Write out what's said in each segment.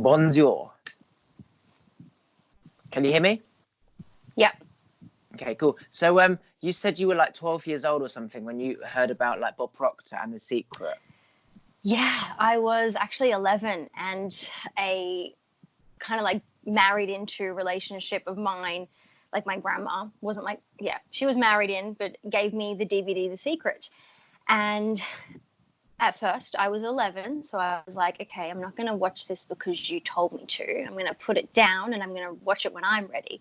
Bonjour. Can you hear me? Yep. Okay, cool. So you said you were like 12 years old or something when you heard about like Bob Proctor and The Secret. Yeah, I was actually 11, and a kind of like married into relationship of mine, like my grandma wasn't like, yeah, she was married in, but gave me the DVD The Secret. And at first I was 11, so I was like, okay, I'm not going to watch this because you told me to. I'm going to put it down and I'm going to watch it when I'm ready.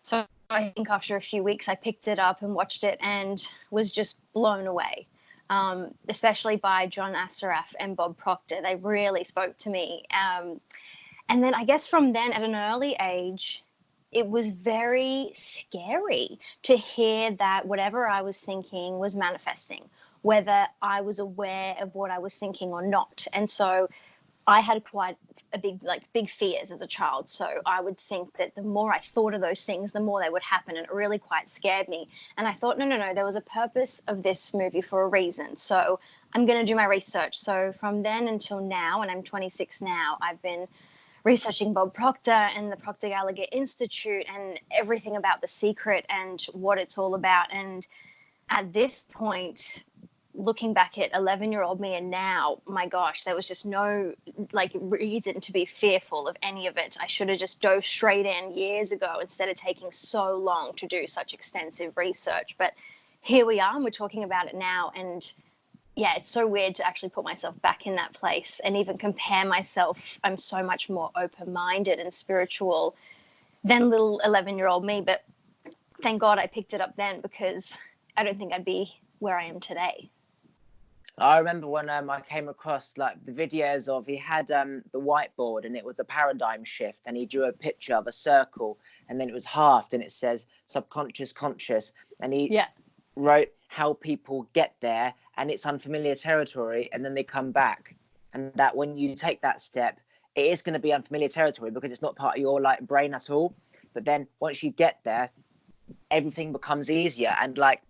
So I think after a few weeks I picked it up and watched it and was just blown away. Especially by John Assaraf and Bob Proctor. They really spoke to me. And then I guess from then at an early age, it was very scary to hear that whatever I was thinking was manifesting, whether I was aware of what I was thinking or not. And so I had quite a big fears as a child. So I would think that the more I thought of those things, the more they would happen. And it really quite scared me. And I thought, no, there was a purpose of this movie for a reason. So I'm going to do my research. So from then until now, and I'm 26 now, I've been researching Bob Proctor and the Proctor Gallagher Institute and everything about The Secret and what it's all about. And at this point, looking back at 11-year-old me and now, my gosh, there was just no reason to be fearful of any of it. I should have just dove straight in years ago instead of taking so long to do such extensive research. But here we are, and we're talking about it now. And yeah, it's so weird to actually put myself back in that place and even compare myself. I'm so much more open-minded and spiritual than little 11-year-old me. But thank God I picked it up then, because I don't think I'd be where I am today. I remember when I came across like the videos of, he had the whiteboard and it was a paradigm shift, and he drew a picture of a circle and then it was halved and it says subconscious, conscious, and he wrote how people get there, and it's unfamiliar territory, and then they come back, and that when you take that step, it is going to be unfamiliar territory because it's not part of your like brain at all. But then once you get there, everything becomes easier. And like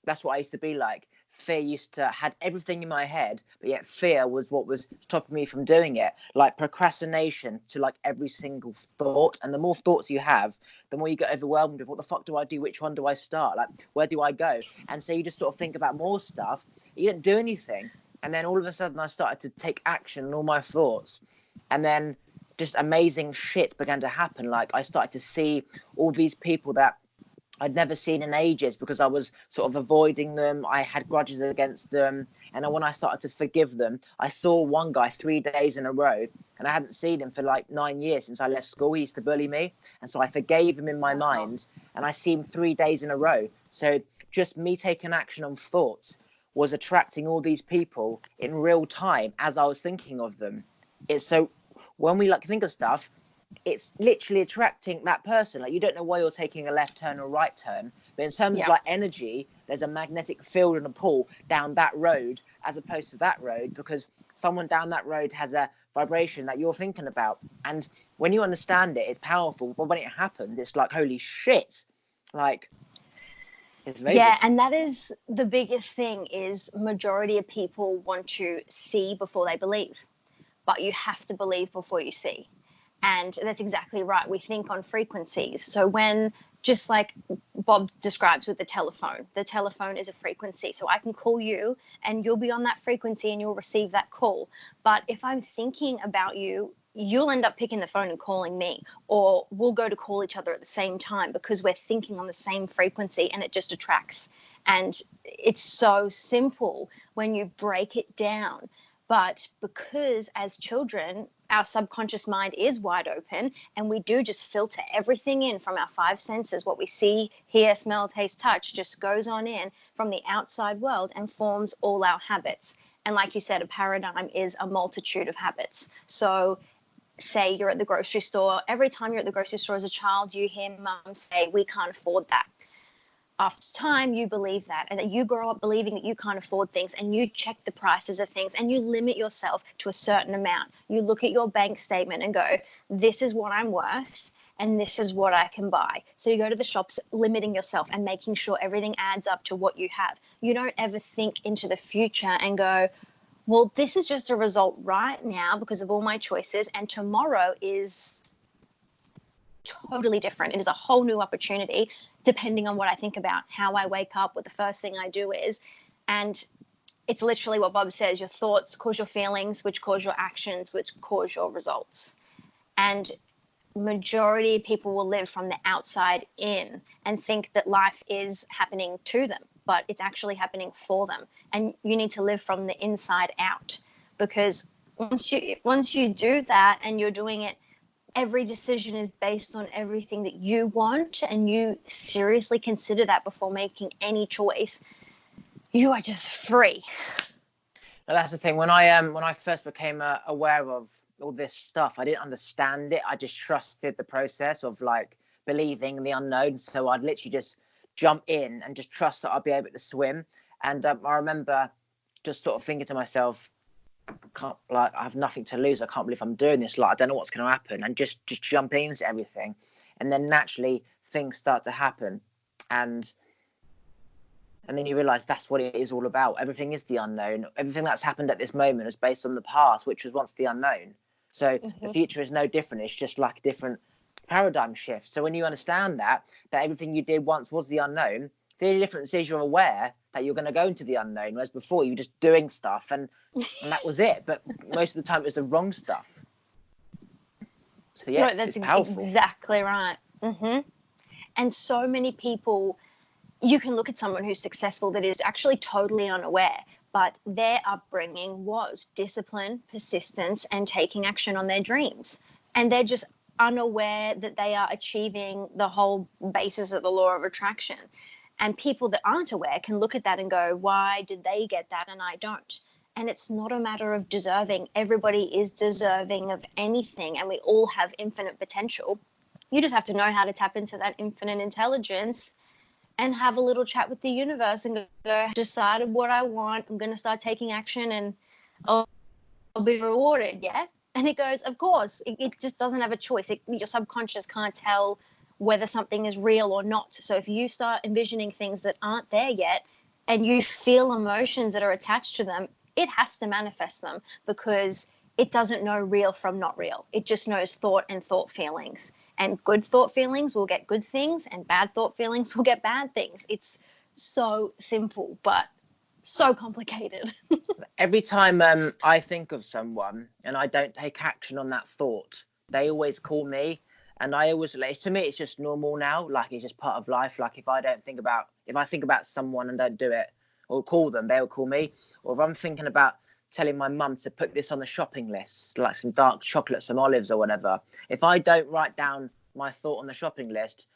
that's what I used to be like. Fear used to had everything in my head, but yet fear was what was stopping me from doing it. Like procrastination to like every single thought. And the more thoughts you have, the more you get overwhelmed with what the fuck do I do? Which one do I start? Like, where do I go? And so you just sort of think about more stuff. You don't do anything. And then all of a sudden I started to take action on all my thoughts. And then just amazing shit began to happen. Like I started to see all these people that I'd never seen in ages because I was sort of avoiding them. I had grudges against them. And when I started to forgive them, I saw one guy 3 days in a row, and I hadn't seen him for like 9 years since I left school. He used to bully me. And so I forgave him in my mind, and I see him 3 days in a row. So just me taking action on thoughts was attracting all these people in real time as I was thinking of them. It's so when we like think of stuff, it's literally attracting that person. Like you don't know why you're taking a left turn or right turn, but in terms of like energy, there's a magnetic field and a pull down that road as opposed to that road, because someone down that road has a vibration that you're thinking about. And when you understand it, it's powerful. But when it happens, it's like, holy shit. Like, it's amazing. Yeah, and that is the biggest thing, is majority of people want to see before they believe, but you have to believe before you see. And that's exactly right. We think on frequencies. So when, just like Bob describes with the telephone is a frequency. So I can call you and you'll be on that frequency and you'll receive that call. But if I'm thinking about you, you'll end up picking the phone and calling me, or we'll go to call each other at the same time because we're thinking on the same frequency, and it just attracts. And it's so simple when you break it down. But because as children, our subconscious mind is wide open, and we do just filter everything in from our five senses. What we see, hear, smell, taste, touch just goes on in from the outside world and forms all our habits. And like you said, a paradigm is a multitude of habits. So say you're at the grocery store. Every time you're at the grocery store as a child, you hear mum say, we can't afford that. After time, you believe that, and that you grow up believing that you can't afford things, and you check the prices of things and you limit yourself to a certain amount. You look at your bank statement and go, this is what I'm worth and this is what I can buy. So you go to the shops limiting yourself and making sure everything adds up to what you have. You don't ever think into the future and go, well, this is just a result right now because of all my choices, and tomorrow is totally different. It is a whole new opportunity depending on what I think about, how I wake up, what the first thing I do is. And it's literally what Bob says, your thoughts cause your feelings, which cause your actions, which cause your results. And majority of people will live from the outside in and think that life is happening to them, but it's actually happening for them. And you need to live from the inside out, because once you do that and you're doing it, every decision is based on everything that you want, and you seriously consider that before making any choice, you are just free. Now, that's the thing. When I first became aware of all this stuff, I didn't understand it. I just trusted the process of like believing in the unknown. So I'd literally just jump in and just trust that I'll be able to swim. And I remember just sort of thinking to myself, I have nothing to lose. I can't believe I'm doing this. Like, I don't know what's going to happen, and just jumping into everything. And then naturally things start to happen. And then you realize that's what it is all about. Everything is the unknown. Everything that's happened at this moment is based on the past, which was once the unknown. So the future is no different. It's just like a different paradigm shift. So when you understand that everything you did once was the unknown, the only difference is you're aware that you're going to go into the unknown, whereas before you were just doing stuff and that was it. But most of the time it was the wrong stuff. So yes, that's it's powerful. Exactly right. And so many people, you can look at someone who's successful that is actually totally unaware, but their upbringing was discipline, persistence, and taking action on their dreams. And they're just unaware that they are achieving the whole basis of the law of attraction. And people that aren't aware can look at that and go, why did they get that and I don't? And it's not a matter of deserving. Everybody is deserving of anything, and we all have infinite potential. You just have to know how to tap into that infinite intelligence and have a little chat with the universe and go, decided what I want. I'm going to start taking action and I'll be rewarded. Yeah. And it goes, of course, it just doesn't have a choice. Your subconscious can't tell whether something is real or not. So if you start envisioning things that aren't there yet and you feel emotions that are attached to them, it has to manifest them, because it doesn't know real from not real. It just knows thought and thought feelings. And good thought feelings will get good things, and bad thought feelings will get bad things. It's so simple, but so complicated. Every time I think of someone and I don't take action on that thought, they always call me. And I always, to me, it's just normal now. Like, it's just part of life. Like, if I think about someone and don't do it or call them, they'll call me. Or if I'm thinking about telling my mum to put this on the shopping list, like some dark chocolate, some olives or whatever, if I don't write down my thought on the shopping list,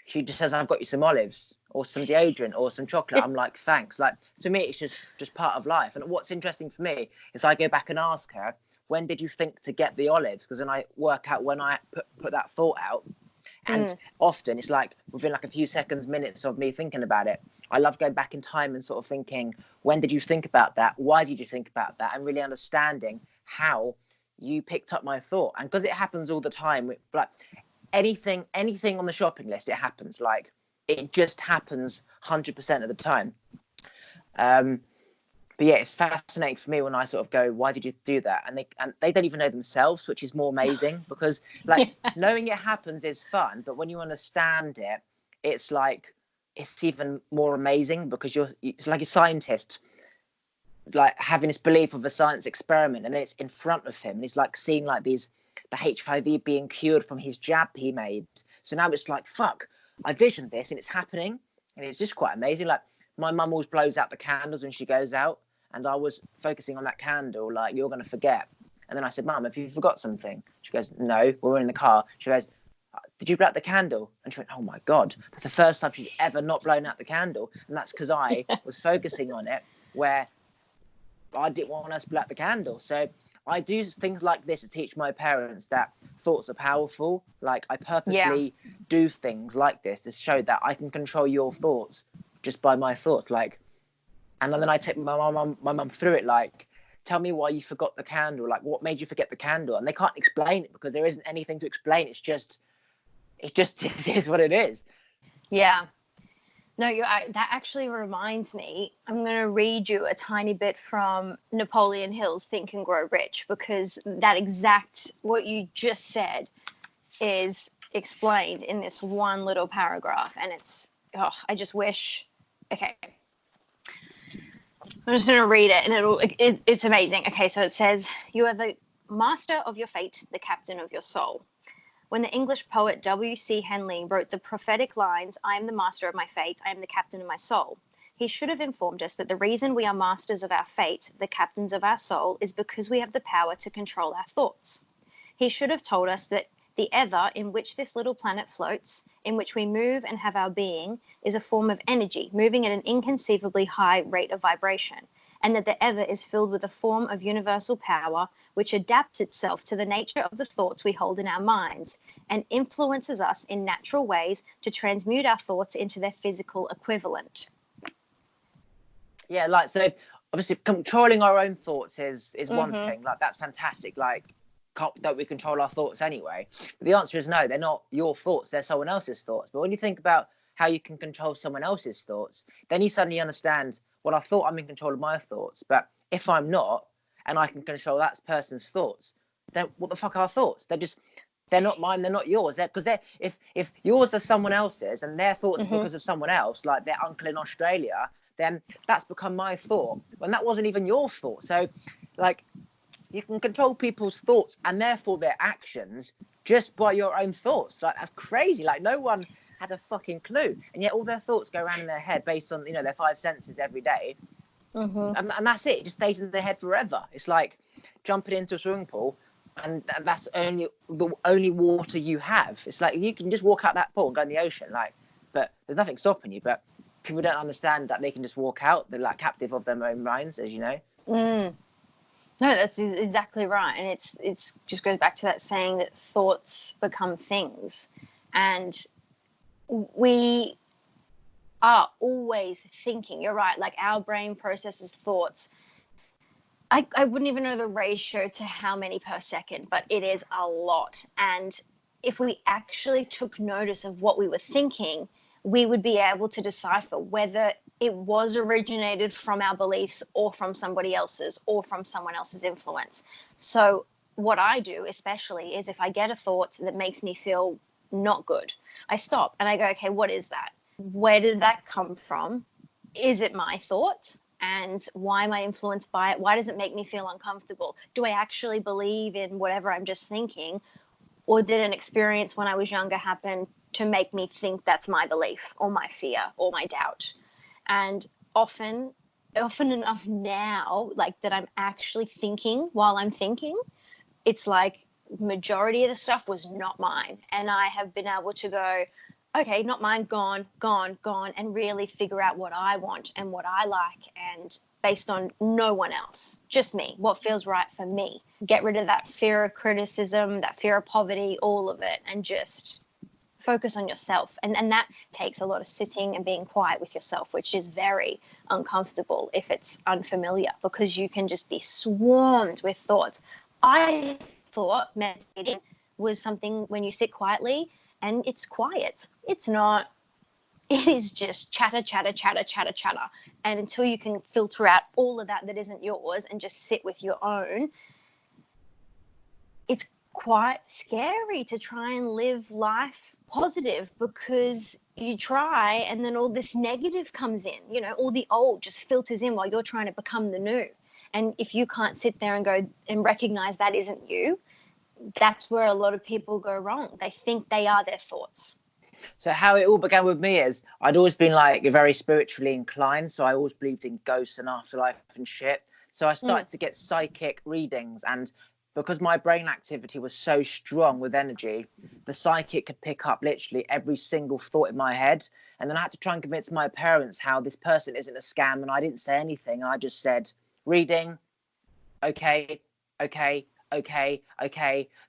she just says, I've got you some olives or some deodorant or some chocolate. I'm like, thanks. Like, to me, it's just part of life. And what's interesting for me is I go back and ask her, when did you think to get the olives? Because then I work out when I put that thought out. And often it's like within like a few seconds, minutes of me thinking about it. I love going back in time and sort of thinking, when did you think about that? Why did you think about that? And really understanding how you picked up my thought. And because it happens all the time, like anything on the shopping list, it happens. Like, it just happens 100% of the time. But yeah, it's fascinating for me when I sort of go, why did you do that? And they don't even know themselves, which is more amazing, because like knowing it happens is fun, but when you understand it, it's like, it's even more amazing, because it's like a scientist, like having this belief of a science experiment, and then it's in front of him, and he's like seeing like the HIV being cured from his jab he made. So now it's like, fuck, I visioned this and it's happening, and it's just quite amazing. Like, my mum always blows out the candles when she goes out, and I was focusing on that candle, like, you're going to forget. And then I said, Mum, have you forgot something? She goes, no, we're in the car. She goes, did you blow out the candle? And she went, oh my God, that's the first time she's ever not blown out the candle. And that's because I was focusing on it, where I didn't want us to blow out the candle. So I do things like this to teach my parents that thoughts are powerful. Like, I purposely do things like this to show that I can control your thoughts just by my thoughts. Like, and then I take my mum through it, like, tell me why you forgot the candle. Like, what made you forget the candle? And they can't explain it, because there isn't anything to explain. It is what it is. Yeah. No, that actually reminds me. I'm going to read you a tiny bit from Napoleon Hill's Think and Grow Rich, because that exact what you just said is explained in this one little paragraph, and I just wish. Okay, I'm just going to read it, and it's amazing. Okay, so it says, "You are the master of your fate, the captain of your soul." When the English poet W.C. Henley wrote the prophetic lines, "I am the master of my fate, I am the captain of my soul," he should have informed us that the reason we are masters of our fate, the captains of our soul, is because we have the power to control our thoughts. He should have told us that the ether in which this little planet floats, in which we move and have our being, is a form of energy moving at an inconceivably high rate of vibration, and that the ether is filled with a form of universal power which adapts itself to the nature of the thoughts we hold in our minds and influences us in natural ways to transmute our thoughts into their physical equivalent. Yeah, like, so obviously controlling our own thoughts is one thing. Like, that's fantastic. Like, don't we control our thoughts anyway? But the answer is no, they're not your thoughts, they're someone else's thoughts. But when you think about how you can control someone else's thoughts, then you suddenly understand, well, I thought I'm in control of my thoughts, but if I'm not, and I can control that person's thoughts, then what the fuck are thoughts? They're not mine, they're not yours. Because if yours are someone else's and their thoughts are because of someone else, like their uncle in Australia, then that's become my thought when that wasn't even your thought. So, like, you can control people's thoughts and therefore their actions just by your own thoughts. Like, that's crazy. Like, no one has a fucking clue, and yet all their thoughts go around in their head based on, their five senses every day. And that's it. It just stays in their head forever. It's like jumping into a swimming pool and that's the only water you have. It's like you can just walk out that pool and go in the ocean, like, but there's nothing stopping you. But people don't understand that they can just walk out. They're like captive of their own minds, as you know. No, that's exactly right. And it's just goes back to that saying that thoughts become things, and we are always thinking. You're right. Like, our brain processes thoughts. I wouldn't even know the ratio to how many per second, but it is a lot. And if we actually took notice of what we were thinking, we would be able to decipher whether it was originated from our beliefs or from somebody else's or from someone else's influence. So what I do especially is, if I get a thought that makes me feel not good, I stop and I go, okay, what is that? Where did that come from? Is it my thought? And why am I influenced by it? Why does it make me feel uncomfortable? Do I actually believe in whatever I'm just thinking? Or did an experience when I was younger happen to make me think that's my belief or my fear or my doubt? And often enough now, like, that I'm actually thinking while I'm thinking, it's like majority of the stuff was not mine. And I have been able to go, okay, not mine, gone, and really figure out what I want and what I like, and based on no one else, just me, what feels right for me. Get rid of that fear of criticism, that fear of poverty, all of it, and just focus on yourself. And that takes a lot of sitting and being quiet with yourself, which is very uncomfortable if it's unfamiliar, because you can just be swarmed with thoughts. I thought meditating was something when you sit quietly and it's quiet. It's not. It is just chatter. And until you can filter out all of that isn't yours and just sit with your own, it's quite scary to try and live life positive, because you try and then all this negative comes in, all the old just filters in while you're trying to become the new. And if you can't sit there and go and recognize that isn't you, that's where a lot of people go wrong. They think they are their thoughts. So how it all began with me is, I'd always been like very spiritually inclined. So I always believed in ghosts and afterlife and shit. So I started to get psychic readings, and because my brain activity was so strong with energy, the psychic could pick up literally every single thought in my head. And then I had to try and convince my parents how this person isn't a scam. And I didn't say anything. I just said, reading, okay.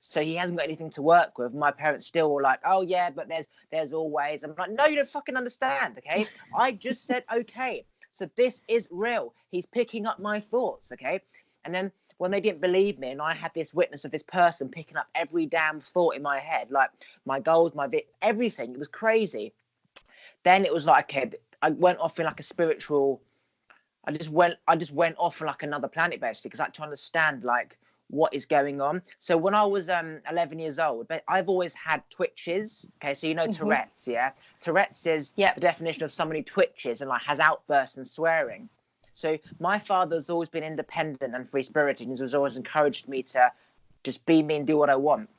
So he hasn't got anything to work with. My parents still were like, oh yeah, but there's always. I'm like, no, you don't fucking understand, okay? I just said okay. So this is real. He's picking up my thoughts, okay? And then when they didn't believe me, and I had this witness of this person picking up every damn thought in my head, like my goals, everything. It was crazy. Then it was like, okay, I went off in like a spiritual. I just went off on like another planet basically because I had to understand like what is going on. So when I was 11 years old, but I've always had twitches. Okay, so you know Tourette's, yeah. Tourette's is the definition of somebody who twitches and like has outbursts and swearing. So my father's always been independent and free spirited. He's always encouraged me to just be me and do what I want.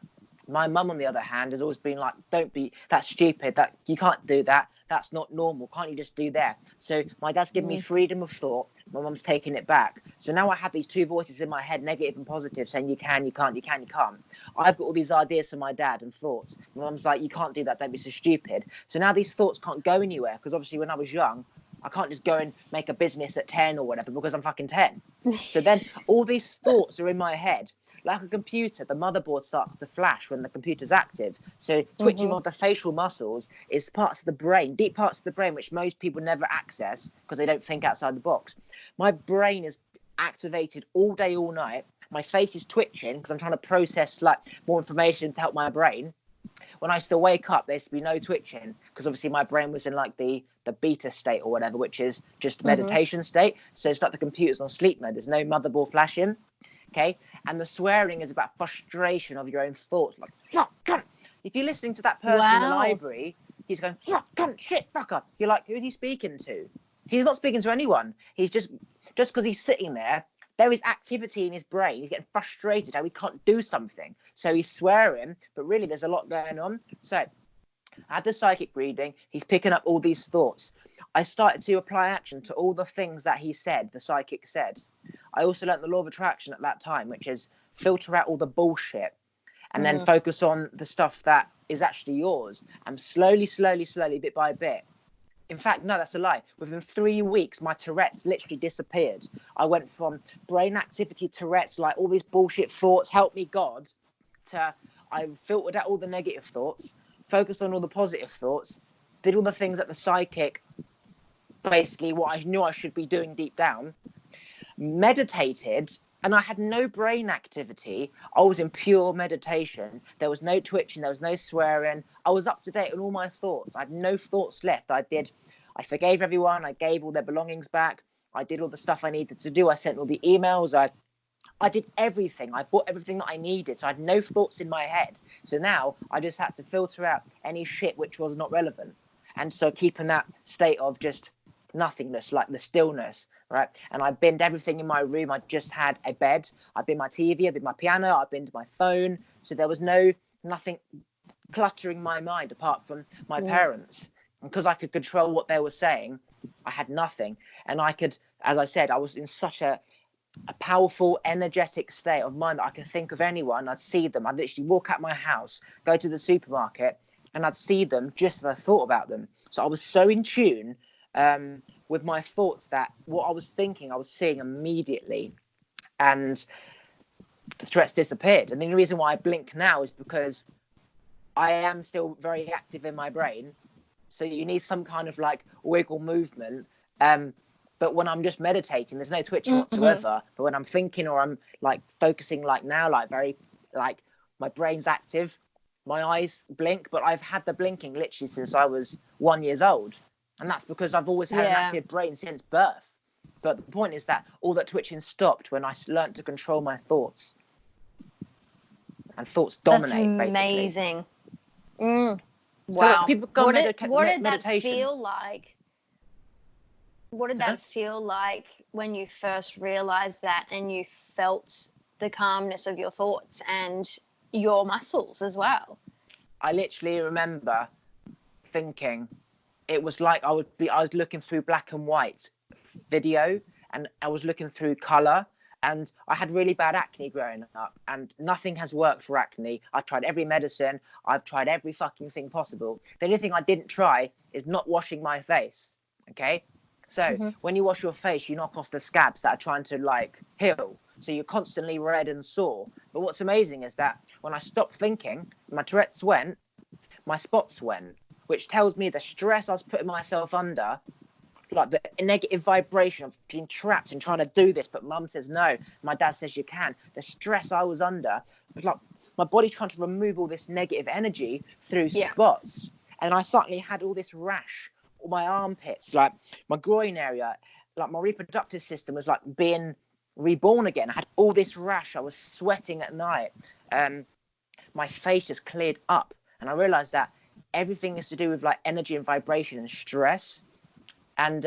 My mum, on the other hand, has always been like, don't be, that's stupid, that you can't do that, that's not normal, can't you just do that? So my dad's given me freedom of thought, my mum's taking it back. So now I have these two voices in my head, negative and positive, saying you can, you can't, you can, you can't. I've got all these ideas from my dad and thoughts. My mum's like, you can't do that, don't be so stupid. So now these thoughts can't go anywhere, because obviously when I was young, I can't just go and make a business at 10 or whatever because I'm fucking 10. So then all these thoughts are in my head. Like a computer, the motherboard starts to flash when the computer's active. So twitching of the facial muscles is parts of the brain, deep parts of the brain, which most people never access because they don't think outside the box. My brain is activated all day, all night. My face is twitching because I'm trying to process like more information to help my brain. When I used to wake up, there used to be no twitching because obviously my brain was in like the beta state or whatever, which is just meditation state. So it's like the computer's on sleep mode. There's no motherboard flashing. Okay, and the swearing is about frustration of your own thoughts, like fuck, cunt. If you're listening to that person in the library, he's going fuck, cunt, shit, fucker. You're like, who is he speaking to? He's not speaking to anyone. He's just because he's sitting there. There is activity in his brain. He's getting frustrated how he can't do something, so he's swearing. But really, there's a lot going on. So I had the psychic reading. He's picking up all these thoughts. I started to apply action to all the things that he said, the psychic said. I also learned the law of attraction at that time, which is filter out all the bullshit and then focus on the stuff that is actually yours. And slowly, bit by bit. In fact, no, that's a lie. Within 3 weeks, my Tourette's literally disappeared. I went from brain activity Tourette's, like all these bullshit thoughts, help me God, to I filtered out all the negative thoughts, focused on all the positive thoughts, did all the things that the psychic, basically what I knew I should be doing deep down, meditated, and I had no brain activity. I was in pure meditation. There was no twitching, there was no swearing. I was up to date on all my thoughts. I had no thoughts left. I forgave everyone. I gave all their belongings back. I did all the stuff I needed to do. I sent all the emails. I did everything. I bought everything that I needed. So I had no thoughts in my head. So now I just had to filter out any shit which was not relevant. And so keeping that state of just nothingness, like the stillness, right? And I binned everything in my room. I just had a bed. I binned my TV. I binned my piano. I binned my phone. So there was nothing cluttering my mind apart from my parents. And because I could control what they were saying, I had nothing. And I could, as I said, I was in such a powerful, energetic state of mind that I could think of anyone. I'd see them. I'd literally walk out my house, go to the supermarket, and I'd see them just as I thought about them. So I was so in tune with my thoughts that what I was thinking, I was seeing immediately. And the threats disappeared. And the only reason why I blink now is because I am still very active in my brain. So you need some kind of like wiggle movement. But when I'm just meditating, there's no twitching whatsoever. But when I'm thinking or I'm like focusing like now, like very like my brain's active, my eyes blink, but I've had the blinking literally since I was 1 year old. And that's because I've always had an active brain since birth. But the point is that all that twitching stopped when I learned to control my thoughts. And thoughts dominate, That's amazing. Basically. Wow. So people go what did meditation. That feel like? What did that feel like when you first realized that and you felt the calmness of your thoughts and your muscles as well? I literally remember thinking it was like I was looking through black and white video and I was looking through color, and I had really bad acne growing up and nothing has worked for acne. I've tried every medicine. I've tried every fucking thing possible. The only thing I didn't try is not washing my face. Okay. So when you wash your face, you knock off the scabs that are trying to like heal. So you're constantly red and sore. But what's amazing is that when I stopped thinking, my Tourette's went, my spots went, which tells me the stress I was putting myself under, like the negative vibration of being trapped and trying to do this, but mum says no, my dad says you can. The stress I was under was like my body trying to remove all this negative energy through spots. And I suddenly had all this rash my armpits, like my groin area, like my reproductive system was like being reborn again. I had all this rash. I was sweating at night. My face just cleared up, and I realized that everything is to do with like energy and vibration and stress. And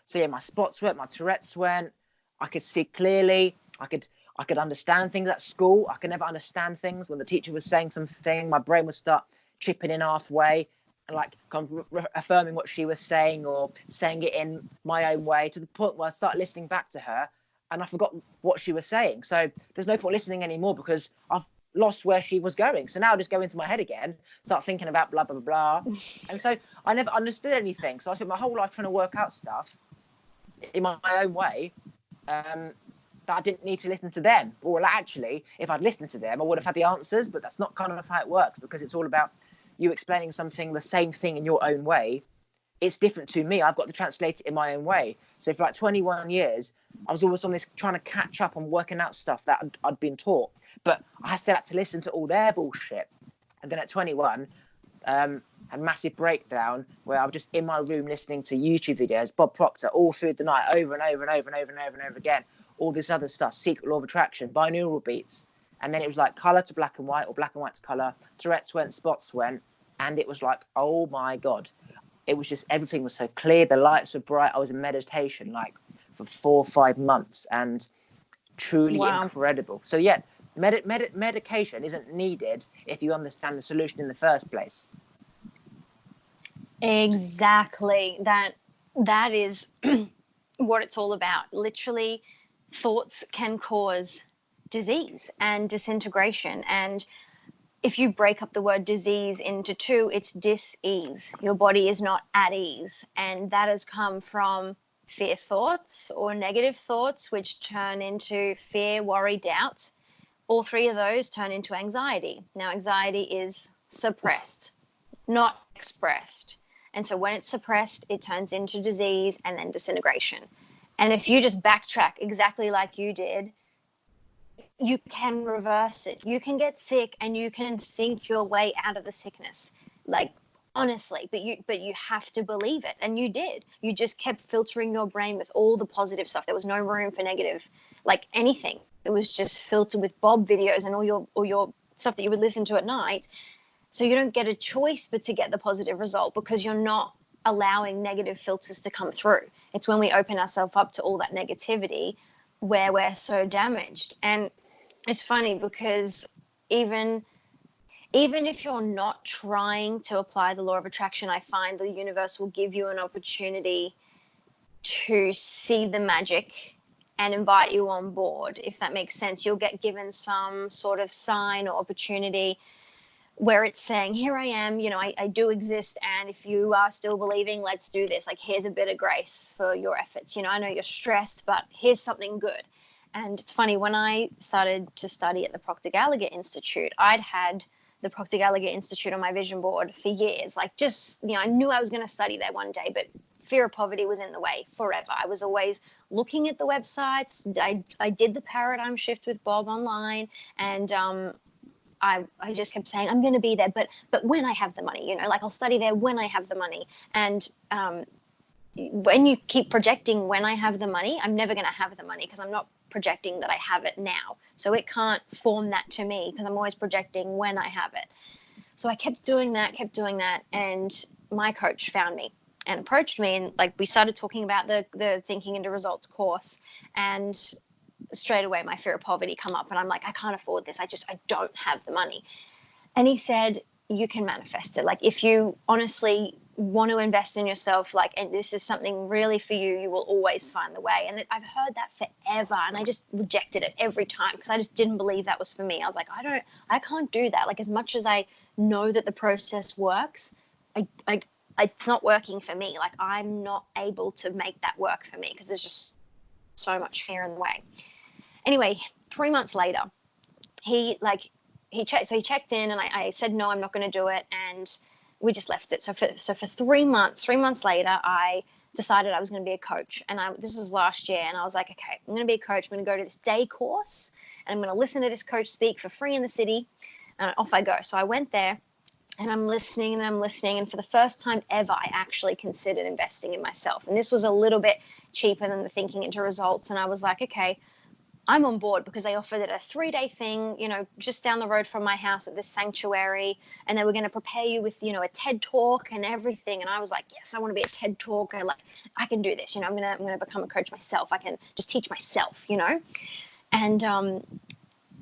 so yeah, my spots went, my Tourette's went. I could see clearly. I could understand things at school. I could never understand things when the teacher was saying something. My brain would start chipping in halfway and like kind of affirming what she was saying or saying it in my own way, to the point where I started listening back to her and I forgot what she was saying. So there's no point listening anymore because I've lost where she was going. So now I just go into my head again, start thinking about blah, blah, blah, blah. And so I never understood anything. So I spent my whole life trying to work out stuff in my own way, that I didn't need to listen to them. Or actually, if I'd listened to them, I would have had the answers, but that's not kind of how it works, because it's all about you explaining something, the same thing in your own way. It's different to me. I've got to translate it in my own way. So for like 21 years, I was always on this trying to catch up on working out stuff that I'd been taught. But I still had to listen to all their bullshit. And then at 21, had a massive breakdown where I was just in my room listening to YouTube videos, Bob Proctor, all through the night, over and over and over and over and over and over again. All this other stuff, secret law of attraction, binaural beats. And then it was like color to black and white or black and white to color. Tourette's went, spots went. And it was like, oh my God. It was just, everything was so clear. The lights were bright. I was in meditation like for 4 or 5 months, and truly incredible. So yeah, medication isn't needed if you understand the solution in the first place. Exactly. That is what it's all about. Literally, thoughts can cause disease and disintegration. And if you break up the word disease into two, it's dis-ease. Your body is not at ease. And that has come from fear thoughts or negative thoughts, which turn into fear, worry, doubt. All three of those turn into anxiety. Now, anxiety is suppressed, not expressed. And so when it's suppressed, it turns into disease and then disintegration. And if you just backtrack exactly like you did, you can reverse it. You can get sick and you can think your way out of the sickness, like honestly, but you have to believe it. And you did. You just kept filtering your brain with all the positive stuff. There was no room for negative, like anything. It was just filtered with Bob videos and all your stuff that you would listen to at night. So you don't get a choice but to get the positive result, because you're not allowing negative filters to come through. It's when we open ourselves up to all that negativity where we're so damaged. And it's funny because even if you're not trying to apply the law of attraction, I find the universe will give you an opportunity to see the magic and invite you on board. If that makes sense, you'll get given some sort of sign or opportunity where it's saying, here I am, I do exist. And if you are still believing, let's do this. Like, here's a bit of grace for your efforts. I know you're stressed, but here's something good. And it's funny, when I started to study at the Proctor Gallagher Institute, I'd had the Proctor Gallagher Institute on my vision board for years. Like, just, I knew I was going to study there one day, but fear of poverty was in the way forever. I was always looking at the websites. I did the paradigm shift with Bob online, and I just kept saying, I'm going to be there, but when I have the money, like, I'll study there when I have the money. And when you keep projecting when I have the money, I'm never going to have the money, because I'm not projecting that I have it now. So it can't form that to me, because I'm always projecting when I have it. So I kept doing that. And my coach found me and approached me, and like, we started talking about the Thinking into Results course, and straight away my fear of poverty come up, and I'm like, I can't afford this. I don't have the money. And he said, you can manifest it. Like, if you honestly want to invest in yourself, like, and this is something really for you, you will always find the way. And I've heard that forever, and I just rejected it every time, because I just didn't believe that was for me. I was like, I can't do that. Like, as much as I know that the process works, it's not working for me. Like, I'm not able to make that work for me, because there's just so much fear in the way. Anyway, 3 months later, he checked in, and I said, no, I'm not going to do it. And we just left it. So for 3 months later, I decided I was going to be a coach. And this was last year. And I was like, okay, I'm going to be a coach. I'm going to go to this day course, and I'm going to listen to this coach speak for free in the city. And off I go. So I went there, And I'm listening and I'm listening. And for the first time ever, I actually considered investing in myself. And this was a little bit cheaper than the thinking into results. And I was like, okay, I'm on board, because they offered it a 3-day thing, just down the road from my house at this sanctuary. And they were going to prepare you with, a TED talk and everything. And I was like, yes, I want to be a TED talker. Like, I can do this. I'm going to become a coach myself. I can just teach myself, And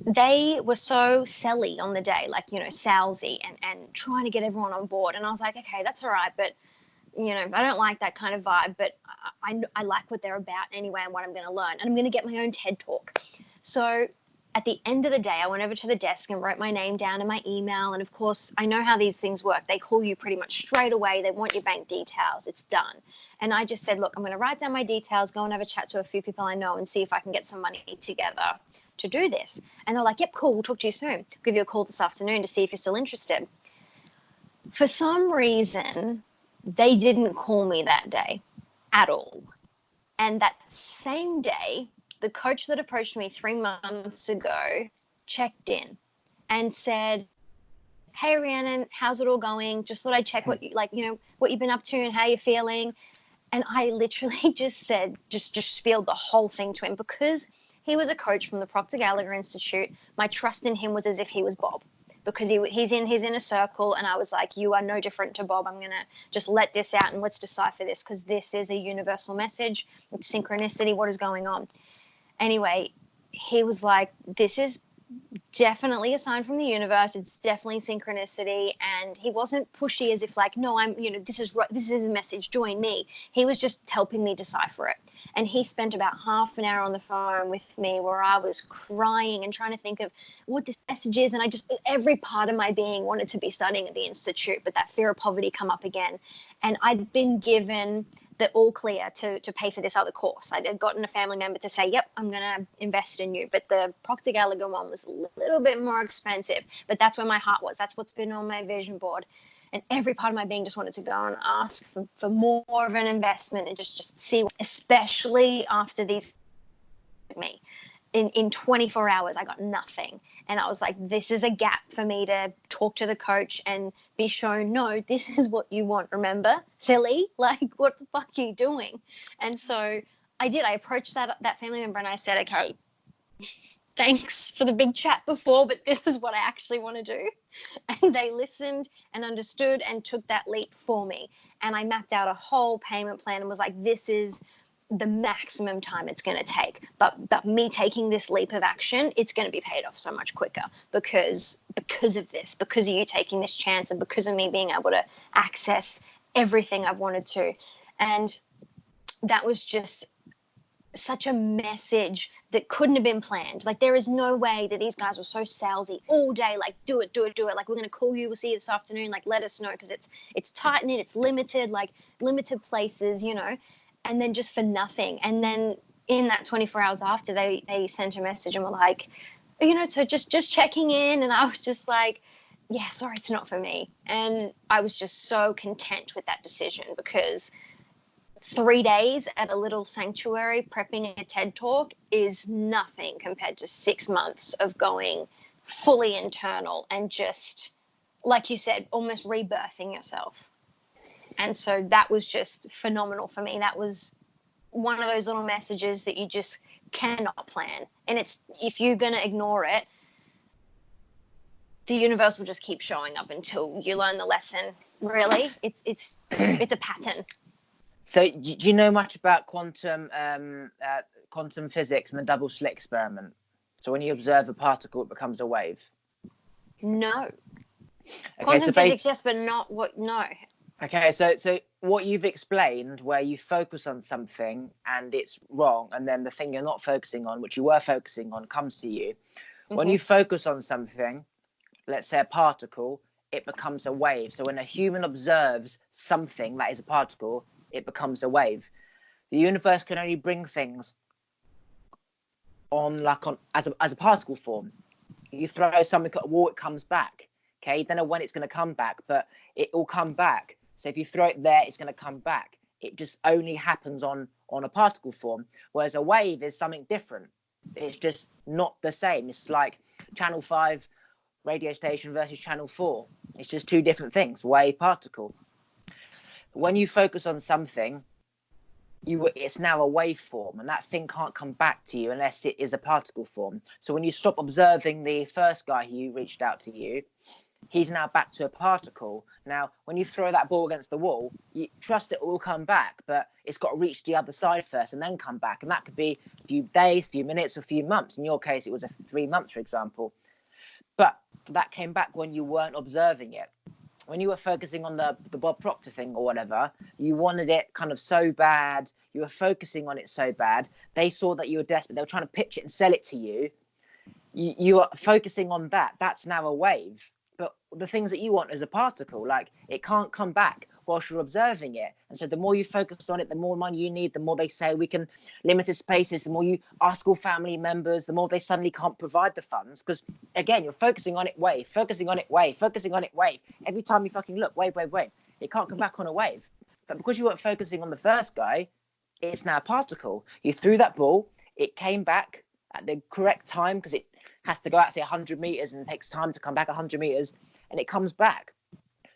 they were so selly on the day, like, salesy and trying to get everyone on board. And I was like, okay, that's all right. But, I don't like that kind of vibe, but I like what they're about anyway and what I'm going to learn. And I'm going to get my own TED talk. So at the end of the day, I went over to the desk and wrote my name down in my email. And of course, I know how these things work. They call you pretty much straight away. They want your bank details. It's done. And I just said, look, I'm going to write down my details, go and have a chat to a few people I know and see if I can get some money together to do this. And they're like, yep, cool, we'll talk to you soon. I'll give you a call this afternoon to see if you're still interested. For some reason, they didn't call me that day at all. And that same day, the coach that approached me 3 months ago checked in and said, hey, Rhiannon, how's it all going? Just thought I'd check what you've been up to and how you're feeling. And I literally just said, just spieled the whole thing to him, because he was a coach from the Proctor Gallagher Institute. My trust in him was as if he was Bob, because he's in a circle. And I was like, you are no different to Bob. I'm going to just let this out and let's decipher this, because this is a universal message. It's synchronicity. What is going on? Anyway, he was like, this is definitely a sign from the universe. It's definitely synchronicity. And he wasn't pushy as if like, no, this is a message, join me. He was just helping me decipher it. And he spent about half an hour on the phone with me where I was crying and trying to think of what this message is. And every part of my being wanted to be studying at the Institute, but that fear of poverty come up again. And I'd been given the all clear to pay for this other course. I'd gotten a family member to say, yep, I'm going to invest in you. But the Proctor Gallagher one was a little bit more expensive. But that's where my heart was. That's what's been on my vision board. And every part of my being just wanted to go and ask for more of an investment and just see, especially after these me. In 24 hours, I got nothing. And I was like, this is a gap for me to talk to the coach and be shown, no, this is what you want, remember? Silly? Like, what the fuck are you doing? And so I did. I approached that family member and I said, okay, thanks for the big chat before, but this is what I actually want to do. And they listened and understood and took that leap for me. And I mapped out a whole payment plan and was like, this is the maximum time it's going to take. But me taking this leap of action, it's going to be paid off so much quicker because of this, because of you taking this chance and because of me being able to access everything I've wanted to. And that was just such a message that couldn't have been planned. Like, there is no way that these guys were so salesy all day, like, do it. Like, we're going to call you. We'll see you this afternoon. Like, let us know, because it's tight knit, it's limited, like limited places, and then just for nothing. And then in that 24 hours after, they sent a message and were like, so just checking in. And I was just like, yeah, sorry, it's not for me. And I was just so content with that decision, because 3 days at a little sanctuary prepping a TED talk is nothing compared to 6 months of going fully internal and just, like you said, almost rebirthing yourself. And so that was just phenomenal for me. That was one of those little messages that you just cannot plan. And if you're going to ignore it, the universe will just keep showing up until you learn the lesson. Really, it's a pattern. So do you know much about quantum physics and the double slit experiment? So when you observe a particle, it becomes a wave. No. Okay, quantum physics, yes, but not what? No. Okay, so what you've explained, where you focus on something and it's wrong, and then the thing you're not focusing on, which you were focusing on, comes to you. Mm-hmm. When you focus on something, let's say a particle, it becomes a wave. So when a human observes something that is a particle, it becomes a wave. The universe can only bring things as a particle form. You throw something at a wall, it comes back. Okay, you don't know when it's going to come back, but it will come back. So if you throw it there, it's going to come back. It just only happens on a particle form, whereas a wave is something different. It's just not the same. It's like Channel 5 radio station versus Channel 4. It's just two different things, wave, particle. When you focus on something, it's now a waveform, and that thing can't come back to you unless it is a particle form. So when you stop observing the first guy who reached out to you, he's now back to a particle. Now, when you throw that ball against the wall, you trust it will come back, but it's got to reach the other side first and then come back. And that could be a few days, a few minutes, or a few months. In your case, it was 3 months, for example. But that came back when you weren't observing it. When you were focusing on the Bob Proctor thing or whatever, you wanted it kind of so bad, you were focusing on it so bad, they saw that you were desperate, they were trying to pitch it and sell it to you. You are focusing on that. That's now a wave. But the things that you want is a particle. Like, it can't come back whilst you're observing it. And so the more you focus on it, the more money you need, the more they say we can limited spaces, the more you ask all family members, the more they suddenly can't provide the funds. Because again, you're focusing on it, wave, focusing on it, wave, focusing on it, wave. Every time you fucking look, wave, wave, wave. It can't come back on a wave. But because you weren't focusing on the first guy, it's now a particle. You threw that ball, it came back at the correct time, because it has to go out, say, 100 meters, and it takes time to come back 100 meters, and it comes back.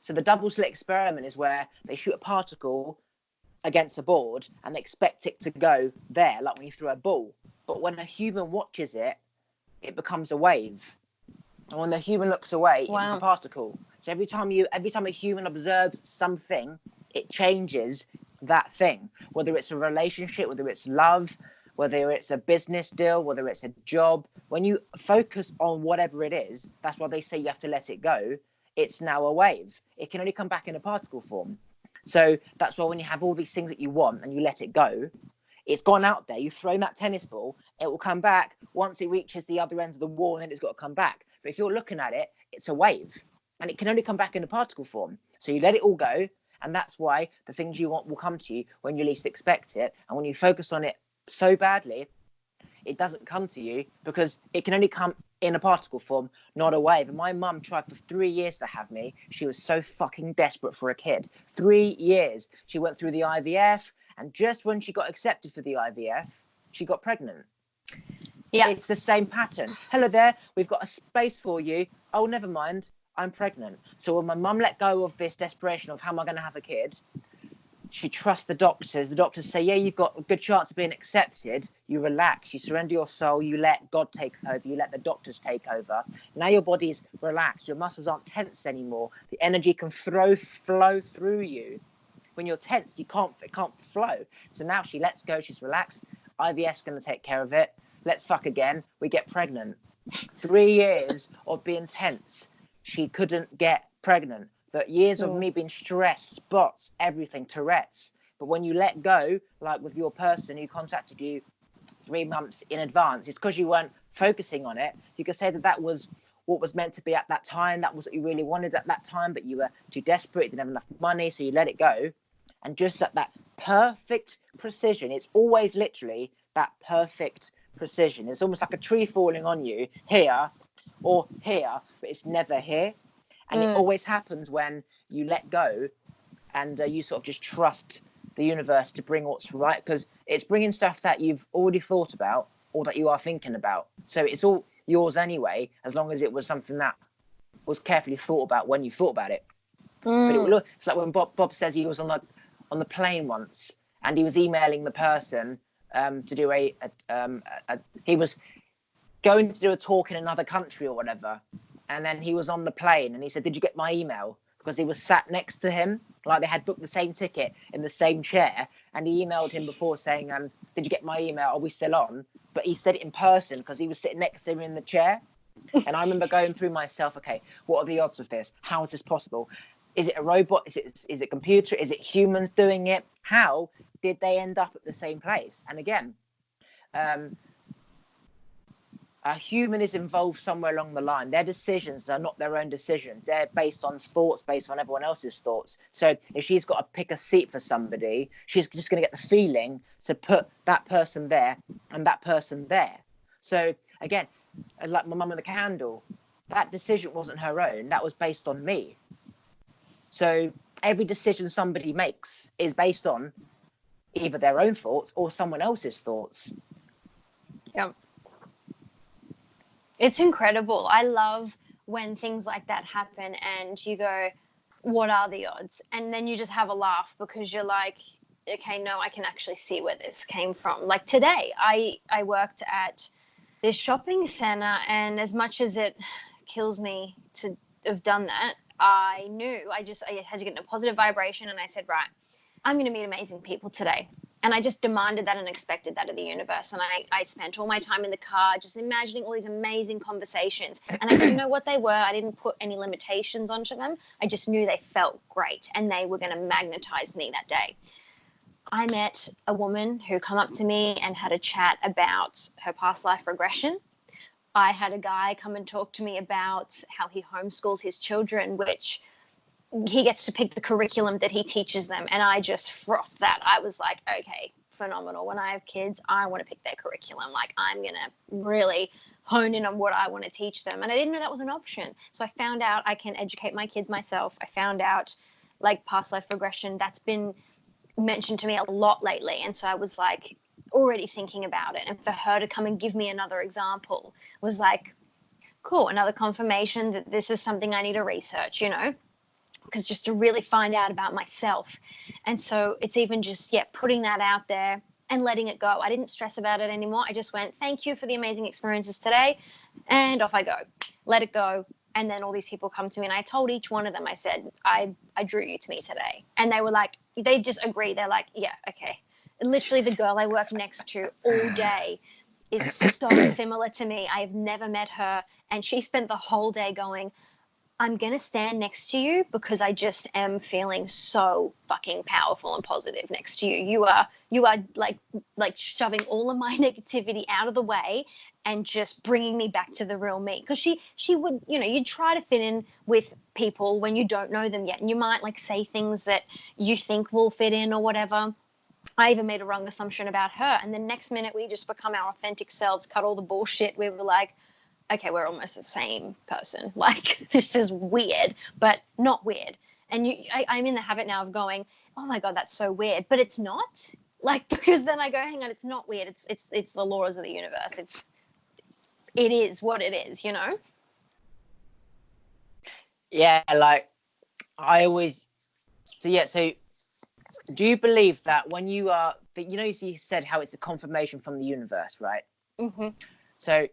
So the double slit experiment is where they shoot a particle against a board and they expect it to go there, like when you throw a ball. But when a human watches it, it becomes a wave. And when the human looks away, it's a particle. So every time a human observes something, it changes that thing. Whether it's a relationship, whether it's love, whether it's a business deal, whether it's a job. When you focus on whatever it is, that's why they say you have to let it go. It's now a wave. It can only come back in a particle form. So that's why when you have all these things that you want and you let it go, it's gone out there. You've thrown that tennis ball. It will come back once it reaches the other end of the wall, and then it's got to come back. But if you're looking at it, it's a wave, and it can only come back in a particle form. So you let it all go, and that's why the things you want will come to you when you least expect it. And when you focus on it so badly, it doesn't come to you because it can only come in a particle form, not a wave. And my mum tried for 3 years to have me. She was so fucking desperate for a kid. 3 years. She went through the IVF, and just when she got accepted for the IVF, she got pregnant. Yeah. It's the same pattern. Hello there, we've got a space for you. Oh, never mind, I'm pregnant. So when my mum let go of this desperation of how am I going to have a kid, she trusts the doctors. The doctors say, yeah, you've got a good chance of being accepted. You relax, you surrender your soul, you let God take over, you let the doctors take over. Now your body's relaxed, your muscles aren't tense anymore. The energy can flow through you. When you're tense, it can't flow. So now she lets go, she's relaxed. IVF's going to take care of it. Let's fuck again. We get pregnant. 3 years of being tense, she couldn't get pregnant. But years of me being stressed, spots, everything, Tourette's. But when you let go, like with your person who contacted you 3 months in advance, it's because you weren't focusing on it. You could say that was what was meant to be at that time. That was what you really wanted at that time, but you were too desperate, you didn't have enough money, so you let it go. And just at that perfect precision, it's always literally that perfect precision. It's almost like a tree falling on you here or here, but it's never here. And it always happens when you let go and you sort of just trust the universe to bring what's right, because it's bringing stuff that you've already thought about or that you are thinking about. So it's all yours anyway, as long as it was something that was carefully thought about when you thought about it. But it's like when Bob says he was on the plane once and he was emailing the person to do he was going to do a talk in another country or whatever. And then he was on the plane and he said, did you get my email? Because he was sat next to him, like they had booked the same ticket in the same chair. And he emailed him before saying, did you get my email? Are we still on? But he said it in person because he was sitting next to him in the chair. And I remember going through myself, okay, what are the odds of this? How is this possible? Is it a robot? Is it computer? Is it humans doing it? How did they end up at the same place? And again, a human is involved somewhere along the line. Their decisions are not their own decisions. They're based on thoughts, based on everyone else's thoughts. So if she's got to pick a seat for somebody, she's just going to get the feeling to put that person there and that person there. So again, like my mum with the candle, that decision wasn't her own. That was based on me. So every decision somebody makes is based on either their own thoughts or someone else's thoughts. Yeah. It's incredible. I love when things like that happen and you go, what are the odds? And then you just have a laugh because you're like, okay, no, I can actually see where this came from. Like today, I worked at this shopping center, and as much as it kills me to have done that, I knew I had to get in a positive vibration, and I said, right, I'm going to meet amazing people today. And I just demanded that and expected that of the universe. And I spent all my time in the car just imagining all these amazing conversations. And I didn't know what they were. I didn't put any limitations onto them. I just knew they felt great and they were going to magnetize me that day. I met a woman who came up to me and had a chat about her past life regression. I had a guy come and talk to me about how he homeschools his children, which he gets to pick the curriculum that he teaches them. And I just frothed that. I was like, okay, phenomenal. When I have kids, I want to pick their curriculum. Like, I'm going to really hone in on what I want to teach them. And I didn't know that was an option. So I found out I can educate my kids myself. I found out like past life regression, that's been mentioned to me a lot lately. And so I was like already thinking about it. And for her to come and give me another example was like, cool, another confirmation that this is something I need to research, you know, because just to really find out about myself. And so it's even just, putting that out there and letting it go. I didn't stress about it anymore. I just went, thank you for the amazing experiences today. And off I go, let it go. And then all these people come to me and I told each one of them, I said, I drew you to me today. And they were like, they just agree. They're like, yeah, okay. And literally the girl I work next to all day is so similar to me. I have never met her. And she spent the whole day going, I'm going to stand next to you because I just am feeling so fucking powerful and positive next to you. You are like shoving all of my negativity out of the way and just bringing me back to the real me. Because she would, you know, you'd try to fit in with people when you don't know them yet. And you might like say things that you think will fit in or whatever. I even made a wrong assumption about her. And the next minute we just become our authentic selves, cut all the bullshit. We were like, okay, we're almost the same person. Like, this is weird, but not weird. And I'm in the habit now of going, oh my God, that's so weird. But it's not. Like, because then I go, hang on, it's not weird. It's the laws of the universe. It is what it is, you know? Yeah, like, so do you believe that when you are, you know, you said how it's a confirmation from the universe, right? Mm-hmm. So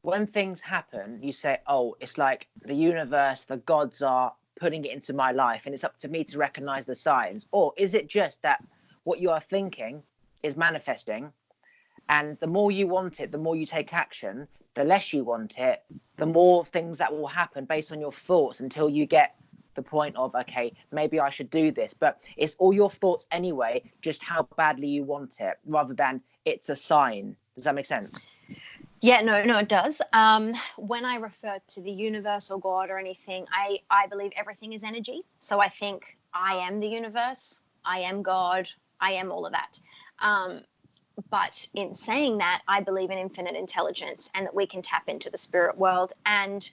when things happen, you say, oh, it's like the universe, the gods are putting it into my life and it's up to me to recognize the signs? Or is it just that what you are thinking is manifesting, and the more you want it, the more you take action, the less you want it, the more things that will happen based on your thoughts until you get the point of, okay, maybe I should do this. But it's all your thoughts anyway, just how badly you want it, rather than it's a sign. Does that make sense? Yeah, no, it does. When I refer to the universe or God or anything, I believe everything is energy. So I think I am the universe, I am God, I am all of that. But in saying that, I believe in infinite intelligence and that we can tap into the spirit world and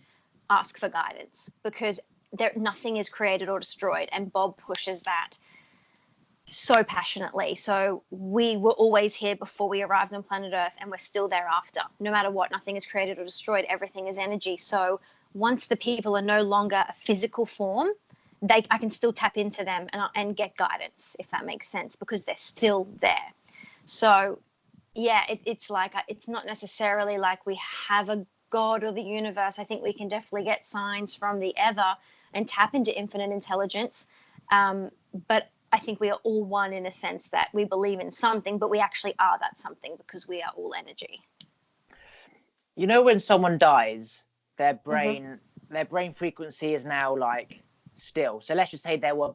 ask for guidance, because nothing is created or destroyed. And Bob pushes that so passionately. So we were always here before we arrived on planet Earth, and we're still there after. No matter what, nothing is created or destroyed. Everything is energy. So once the people are no longer a physical form, I can still tap into them and get guidance, if that makes sense, because they're still there. So yeah, it's like, it's not necessarily like we have a God or the universe. I think we can definitely get signs from the ether and tap into infinite intelligence. But I think we are all one in a sense that we believe in something, but we actually are that something because we are all energy. You know, when someone dies, their brain frequency is now like still. So let's just say they were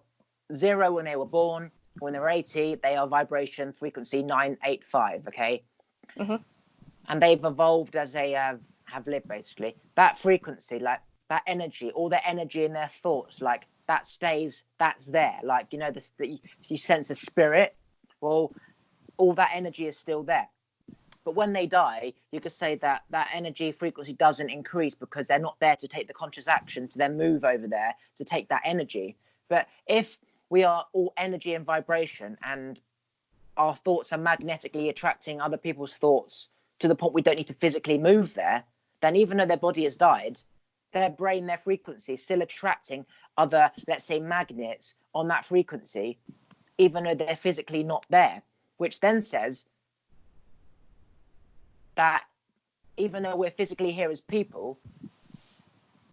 0 when they were born. When they're 80, they are vibration frequency 985. Okay. Mm-hmm. And they've evolved as they have lived, basically. That frequency, like that energy, all their energy in their thoughts, like that stays, that's there. Like, you know, you sense a spirit. Well, all that energy is still there. But when they die, you could say that energy frequency doesn't increase because they're not there to take the conscious action to then move over there to take that energy. But if we are all energy and vibration, and our thoughts are magnetically attracting other people's thoughts to the point we don't need to physically move there, then even though their body has died, their brain, their frequency is still attracting other, let's say, magnets on that frequency, even though they're physically not there, which then says that even though we're physically here as people,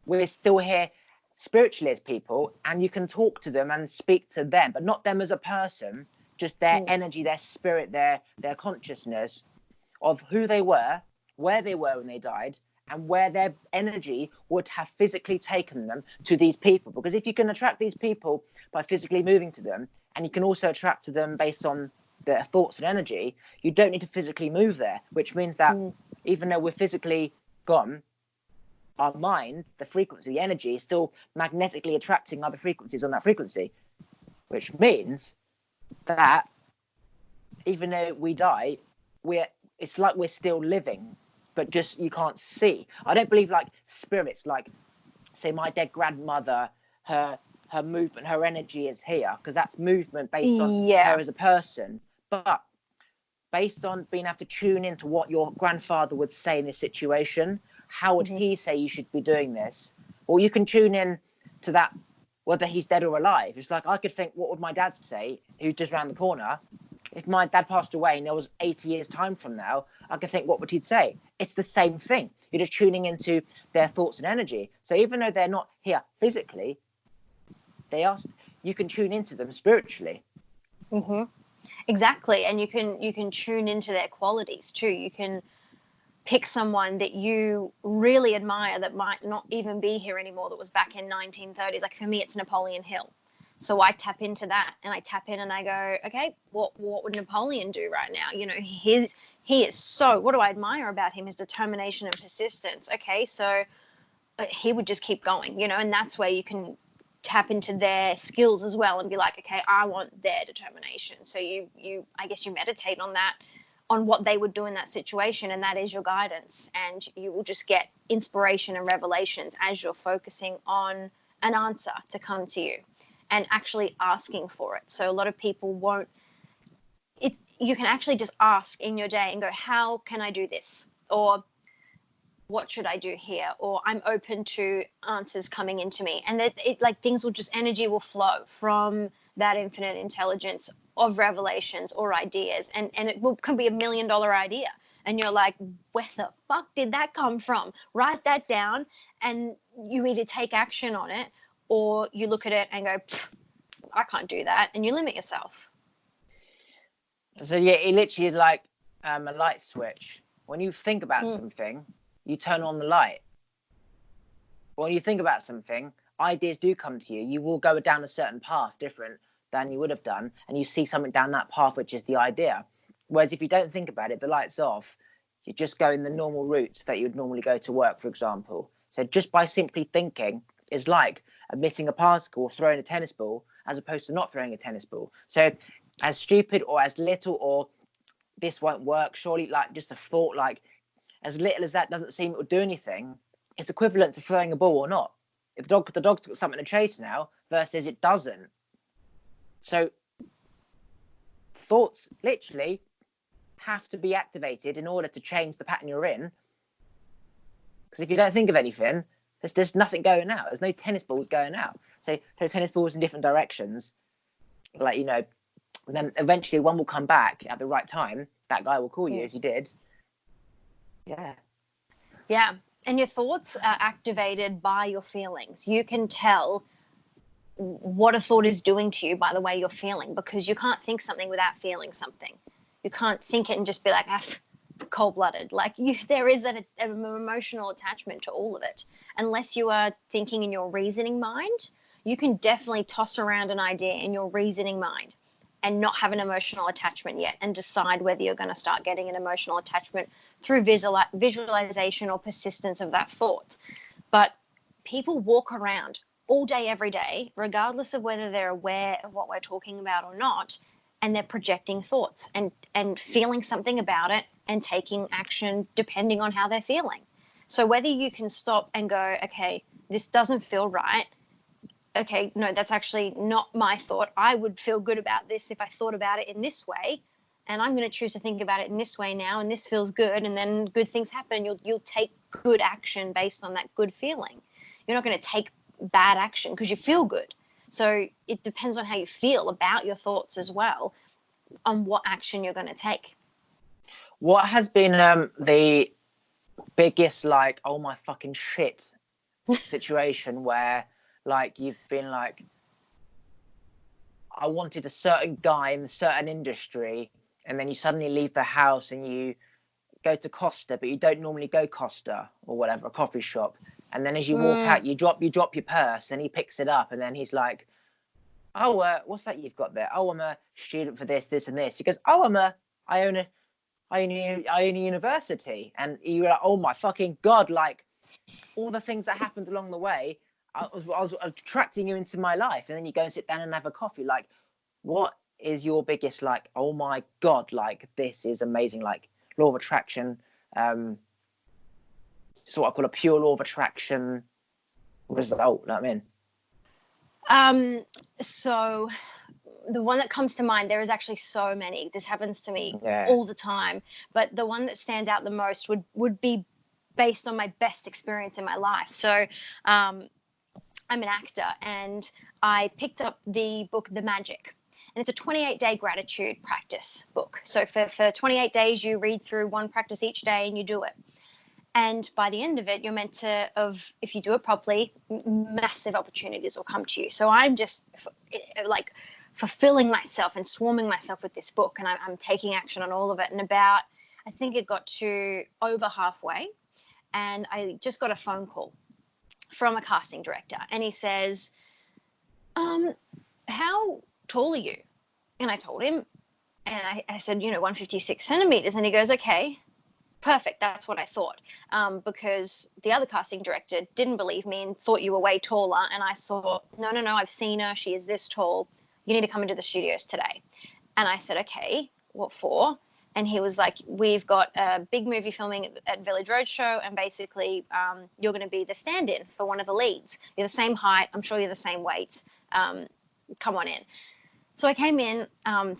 we're still here spiritually as people, and you can talk to them and speak to them, but not them as a person, just their energy, their spirit, their consciousness of who they were, where they were when they died, and where their energy would have physically taken them to these people. Because if you can attract these people by physically moving to them, and you can also attract to them based on their thoughts and energy, you don't need to physically move there, which means that even though we're physically gone, our mind, the frequency, the energy is still magnetically attracting other frequencies on that frequency, which means that even though we die, it's like we're still living, but just you can't see. I don't believe like spirits, like say my dead grandmother, her movement, her energy is here, because that's movement based on her as a person. But based on being able to tune into what your grandfather would say in this situation, how would he say you should be doing this? Or you can tune in to that, whether he's dead or alive. It's like I could think, what would my dad say, who's just around the corner? If my dad passed away and there was 80 years time from now, I could think, what would he say? It's the same thing. You're just tuning into their thoughts and energy. So even though they're not here physically, you can tune into them spiritually. Exactly. And you can tune into their qualities too. You can pick someone that you really admire that might not even be here anymore, that was back in 1930s. Like for me, it's Napoleon Hill. So I tap into that, and I tap in and I go, okay, what would Napoleon do right now? You know, he is so, what do I admire about him? His determination and persistence. Okay, so he would just keep going, you know, and that's where you can tap into their skills as well and be like, okay, I want their determination. So I guess you meditate on that, on what they would do in that situation, and that is your guidance, and you will just get inspiration and revelations as you're focusing on an answer to come to you and actually asking for it. So a lot of people won't, you can actually just ask in your day and go, how can I do this? Or what should I do here? Or I'm open to answers coming into me. And it like things will just, energy will flow from that infinite intelligence of revelations or ideas. And it can be $1 million idea. And you're like, where the fuck did that come from? Write that down, and you either take action on it or you look at it and go, I can't do that. And you limit yourself. So yeah, it literally is like a light switch. When you think about something, you turn on the light. When you think about something, ideas do come to you. You will go down a certain path different than you would have done, and you see something down that path, which is the idea. Whereas if you don't think about it, the light's off, you just go in the normal routes that you'd normally go to work, for example. So just by simply thinking is like emitting a particle or throwing a tennis ball, as opposed to not throwing a tennis ball. So as stupid or as little, or this won't work, surely, like just a thought, like as little as that doesn't seem it would do anything, it's equivalent to throwing a ball or not. If the dog's got something to chase now versus it doesn't. So thoughts literally have to be activated in order to change the pattern you're in. Because if you don't think of anything, there's nothing going out. There's no tennis balls going out. So there's tennis balls in different directions. Like, you know, and then eventually one will come back at the right time. That guy will call you as he did. Yeah. Yeah. And your thoughts are activated by your feelings. You can tell what a thought is doing to you by the way you're feeling, because you can't think something without feeling something. You can't think it and just be like, cold-blooded. Like there is an emotional attachment to all of it. Unless you are thinking in your reasoning mind, you can definitely toss around an idea in your reasoning mind and not have an emotional attachment yet, and decide whether you're going to start getting an emotional attachment through visualization or persistence of that thought. But people walk around all day, every day, regardless of whether they're aware of what we're talking about or not, and they're projecting thoughts and feeling something about it and taking action depending on how they're feeling. So whether you can stop and go, okay, this doesn't feel right. Okay, no, that's actually not my thought. I would feel good about this if I thought about it in this way, and I'm going to choose to think about it in this way now, and this feels good, and then good things happen. You'll take good action based on that good feeling. You're not going to take bad action because you feel good. So it depends on how you feel about your thoughts as well, on what action you're going to take. What has been the biggest, like, oh my fucking shit situation where, like, you've been like, I wanted a certain guy in a certain industry, and then you suddenly leave the house and you go to Costa, but you don't normally go Costa or whatever, a coffee shop. And then as you walk out, you drop your purse, and he picks it up, and then he's like, oh, what's that you've got there? Oh, I'm a student for this, and this. He goes, oh, I own a university. And you're like, oh my fucking God, like, all the things that happened along the way, I was attracting you into my life. And then you go and sit down and have a coffee. Like, what is your biggest, like, oh my God, like, this is amazing, like, law of attraction, so what I call a pure law of attraction result, you know what I mean? So the one that comes to mind, there is actually so many. This happens to me all the time. But the one that stands out the most would be based on my best experience in my life. So I'm an actor, and I picked up the book The Magic. And it's a 28-day gratitude practice book. So for 28 days, you read through one practice each day and you do it. And by the end of it, you're meant to, if you do it properly, massive opportunities will come to you. So I'm just like fulfilling myself and swarming myself with this book, and I'm taking action on all of it. And about, I think it got to over halfway, and I just got a phone call from a casting director, and he says, how tall are you? And I told him, and I said, 156 centimeters. And he goes, okay, perfect. That's what I thought. Because the other casting director didn't believe me and thought you were way taller. And I thought, no, I've seen her. She is this tall. You need to come into the studios today. And I said, okay, what for? And he was like, we've got a big movie filming at Village Roadshow, and basically you're going to be the stand-in for one of the leads. You're the same height. I'm sure you're the same weight. Come on in. So I came in,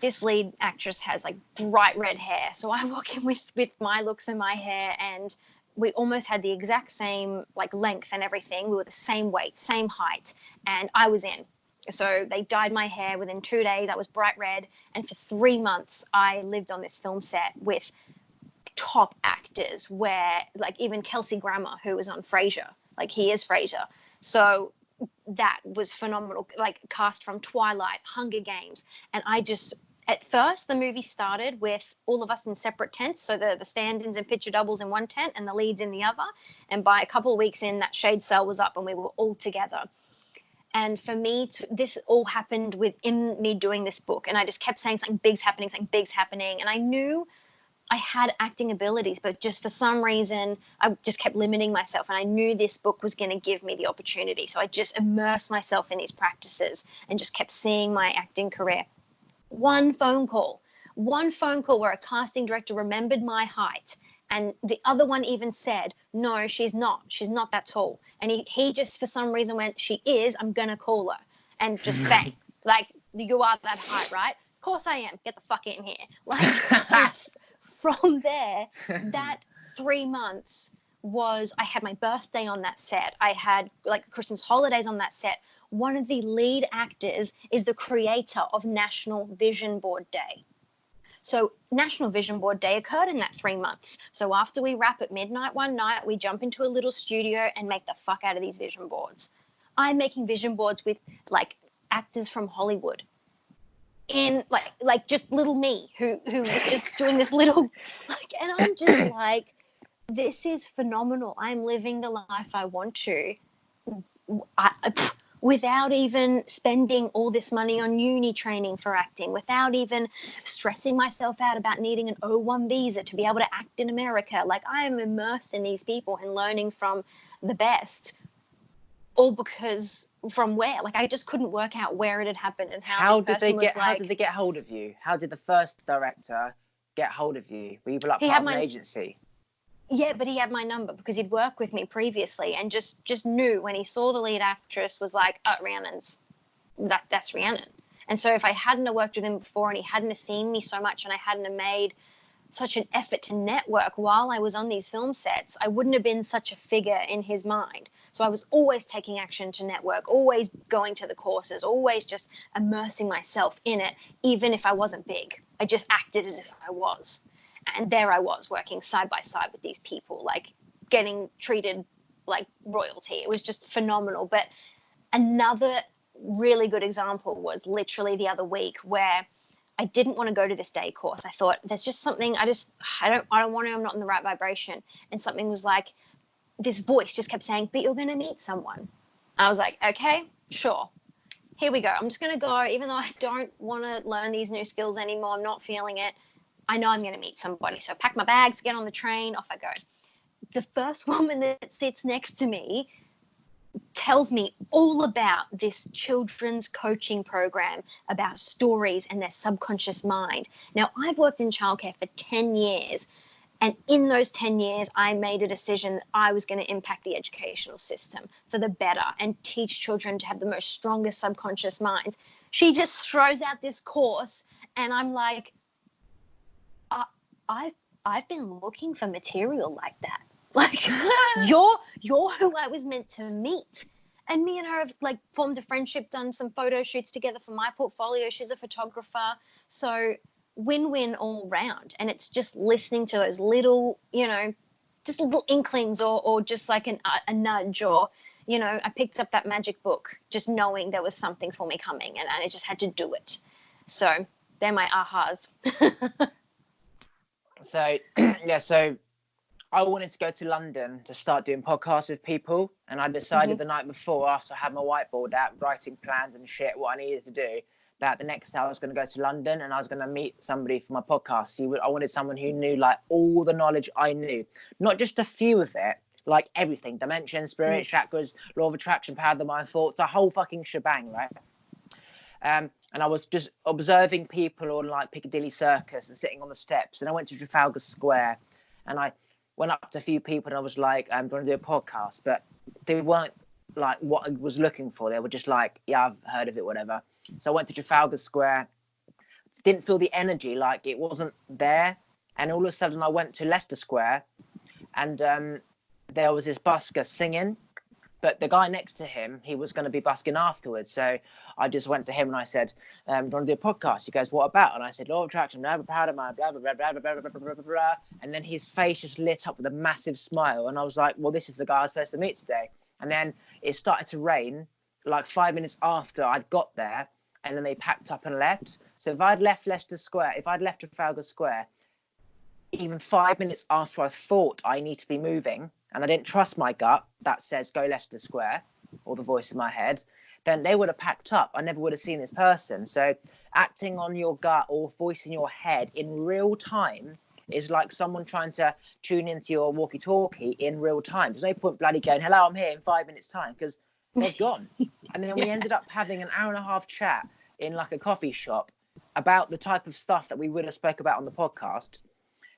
this lead actress has like bright red hair. So I walk in with my looks and my hair, and we almost had the exact same like length and everything. We were the same weight, same height, and I was in. So they dyed my hair within 2 days. I was bright red. And for 3 months, I lived on this film set with top actors, where like even Kelsey Grammer, who was on Frasier, like he is Frasier. So that was phenomenal, like cast from Twilight, Hunger Games. And I just, at first the movie started with all of us in separate tents, so the stand-ins and picture doubles in one tent and the leads in the other. And by a couple of weeks in, that shade cell was up and we were all together. And for me, this all happened within me doing this book, and I just kept saying something big's happening, and I knew I had acting abilities, but just for some reason, I just kept limiting myself. And I knew this book was going to give me the opportunity. So I just immersed myself in these practices and just kept seeing my acting career. One phone call where a casting director remembered my height. And the other one even said, no, she's not that tall. And he just, for some reason, went, she is, I'm going to call her. And just bang, like, you are that height, right? Of course I am. Get the fuck in here. Like, from there, that 3 months was, I had my birthday on that set. I had like Christmas holidays on that set. One of the lead actors is the creator of National Vision Board Day. So National Vision Board Day occurred in that 3 months. So after we wrap at midnight one night, we jump into a little studio and make the fuck out of these vision boards. I'm making vision boards with like actors from Hollywood. In like just little me who was just doing this little like, and I'm just like, this is phenomenal. I'm living the life I want to, without even spending all this money on uni training for acting, without even stressing myself out about needing an O1 visa to be able to act in America. Like, I am immersed in these people and learning from the best, all because from where? Like, I just couldn't work out where it had happened and how this person was like. How did they get hold of you? How did the first director get hold of you? Were you like He part had of an agency? Yeah, but he had my number because he'd worked with me previously, and just knew when he saw the lead actress was like, oh, that's Rhiannon. And so if I hadn't have worked with him before and he hadn't have seen me so much and I hadn't have made such an effort to network while I was on these film sets, I wouldn't have been such a figure in his mind. So I was always taking action to network, always going to the courses, always just immersing myself in it, even if I wasn't big. I just acted as if I was. And there I was working side by side with these people, like getting treated like royalty. It was just phenomenal. But another really good example was literally the other week where I didn't want to go to this day course. I thought there's just something I don't want to, I'm not in the right vibration. And something was like, this voice just kept saying, but you're going to meet someone. I was like, okay, sure. Here we go. I'm just going to go, even though I don't want to learn these new skills anymore. I'm not feeling it. I know I'm going to meet somebody. So pack my bags, get on the train, off I go. The first woman that sits next to me tells me all about this children's coaching program about stories and their subconscious mind. Now, I've worked in childcare for 10 years. And in those 10 years, I made a decision that I was going to impact the educational system for the better and teach children to have the most strongest subconscious minds. She just throws out this course, and I'm like, I've been looking for material like that. Like, you're who I was meant to meet. And me and her have like formed a friendship, done some photo shoots together for my portfolio. She's a photographer. So win-win all round. And it's just listening to those little, just little inklings or just like a nudge, or, I picked up that magic book just knowing there was something for me coming, and I just had to do it. So they're my ahas. So I wanted to go to London to start doing podcasts with people, and I decided the night before, after I had my whiteboard out, writing plans and shit, what I needed to do, that the next day I was going to go to London and I was going to meet somebody for my podcast. I wanted someone who knew like all the knowledge I knew, not just a few of it, like everything, dimension, spirit, chakras, law of attraction, power of the mind, thoughts, the whole fucking shebang, right? And I was just observing people on like Piccadilly Circus and sitting on the steps, and I went to Trafalgar Square, and I went up to a few people and I was like, I'm going to do a podcast, but they weren't like what I was looking for. They were just like, yeah, I've heard of it, whatever. So I went to Trafalgar Square, didn't feel the energy, like it wasn't there. And all of a sudden I went to Leicester Square, and there was this busker singing, but the guy next to him, he was going to be busking afterwards. So I just went to him and I said, do you want to do a podcast? He goes, what about? And I said, law of attraction, blah, blah, blah, blah, blah, blah, blah, blah, blah, blah, blah, blah. And then his face just lit up with a massive smile. And I was like, well, this is the guy I was supposed to meet today. And then it started to rain like 5 minutes after I'd got there. And then they packed up and left. So if I'd left Leicester Square, if I'd left Trafalgar Square, even 5 minutes after I thought I need to be moving, and I didn't trust my gut that says go Leicester Square, or the voice in my head, then they would have packed up. I never would have seen this person. So acting on your gut or voice in your head in real time is like someone trying to tune into your walkie-talkie in real time. There's no point bloody going, hello, I'm here in 5 minutes time, because they've gone. And then we ended up having an hour and a half chat in like a coffee shop about the type of stuff that we would have spoke about on the podcast,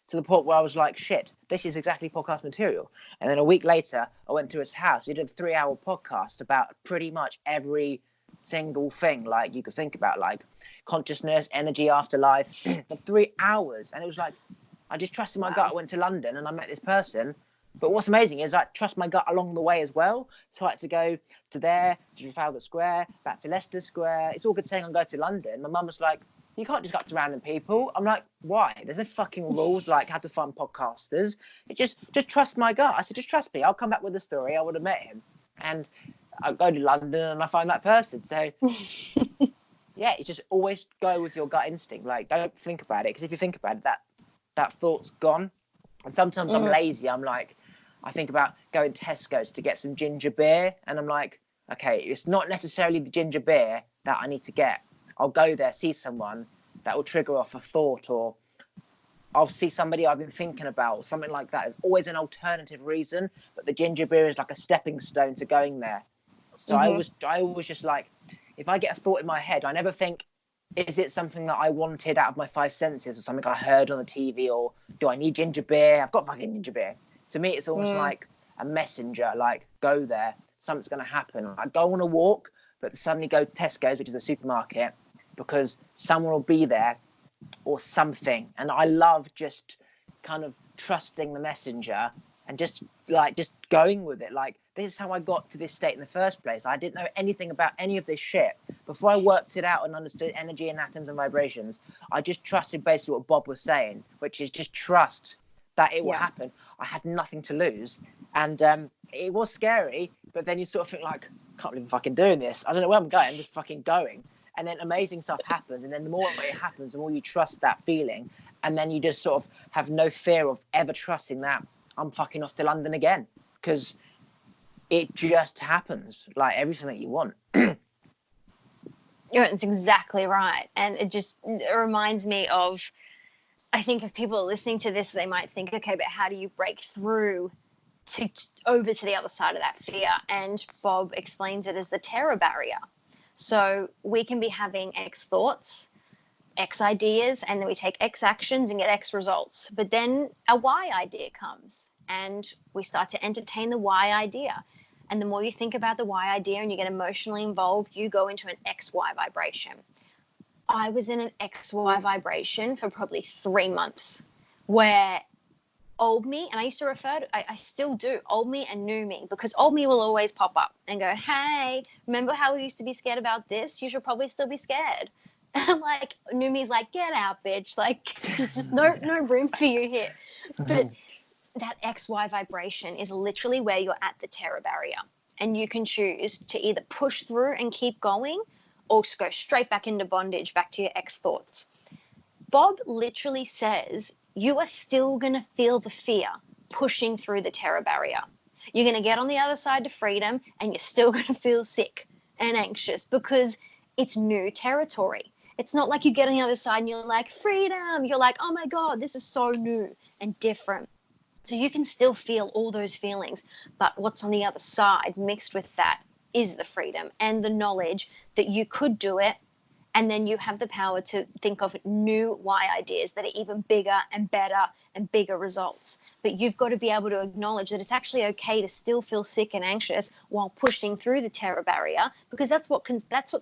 to the point where I was like, shit, this is exactly podcast material. And then a week later, I went to his house. He did a 3-hour podcast about pretty much every single thing like you could think about, like consciousness, energy, afterlife, for 3 hours. And it was like, I just trusted my gut. I went to London and I met this person. But what's amazing is I trust my gut along the way as well. So I had to go to there, to Trafalgar Square, back to Leicester Square. It's all good saying I'm going to London. My mum was like, you can't just go up to random people. I'm like, why? There's no fucking rules like how to find podcasters. It just trust my gut. I said, just trust me. I'll come back with a story. I would have met him. And I go to London and I find that person. So yeah, it's just always go with your gut instinct. Like, don't think about it. Because if you think about it, that thought's gone. And sometimes I'm lazy. I'm like, I think about going to Tesco's to get some ginger beer. And I'm like, okay, it's not necessarily the ginger beer that I need to get. I'll go there, see someone that will trigger off a thought, or I'll see somebody I've been thinking about, or something like that. There's always an alternative reason, but the ginger beer is like a stepping stone to going there. So I always just like, if I get a thought in my head, I never think, is it something that I wanted out of my 5 senses, or something I heard on the TV, or do I need ginger beer? I've got fucking ginger beer. To me, it's almost like a messenger, like go there, something's going to happen. I don't want to walk, but suddenly go to Tesco's, which is a supermarket, because someone will be there or something. And I love just kind of trusting the messenger and just going with it. Like, this is how I got to this state in the first place. I didn't know anything about any of this shit. Before I worked it out and understood energy and atoms and vibrations, I just trusted basically what Bob was saying, which is just trust that it will happen. I had nothing to lose. And it was scary, but then you sort of think like, I can't believe I'm fucking doing this. I don't know where I'm going, I'm just fucking going. And then amazing stuff happens. And then the more it happens, the more you trust that feeling. And then you just sort of have no fear of ever trusting that I'm fucking off to London again, because it just happens, like everything that you want. It's exactly right. And it reminds me of, I think if people are listening to this, they might think, okay, but how do you break through over to the other side of that fear? And Bob explains it as the terror barrier. So we can be having X thoughts, X ideas, and then we take X actions and get X results. But then a Y idea comes and we start to entertain the Y idea. And the more you think about the Y idea and you get emotionally involved, you go into an XY vibration. I was in an XY vibration for probably 3 months where old me, and I used to refer to, I still do, old me and new me, because old me will always pop up and go, hey, remember how we used to be scared about this? You should probably still be scared. And I'm like, new me's like, get out, bitch. Like, just no room for you here. But that XY vibration is literally where you're at the terror barrier. And you can choose to either push through and keep going or go straight back into bondage, back to your X thoughts. Bob literally says you are still going to feel the fear pushing through the terror barrier. You're going to get on the other side to freedom and you're still going to feel sick and anxious because it's new territory. It's not like you get on the other side and you're like, freedom. You're like, oh my God, this is so new and different. So you can still feel all those feelings, but what's on the other side mixed with that is the freedom and the knowledge that you could do it. And then you have the power to think of new Y ideas that are even bigger and better and bigger results. But you've got to be able to acknowledge that it's actually okay to still feel sick and anxious while pushing through the terror barrier, because that's what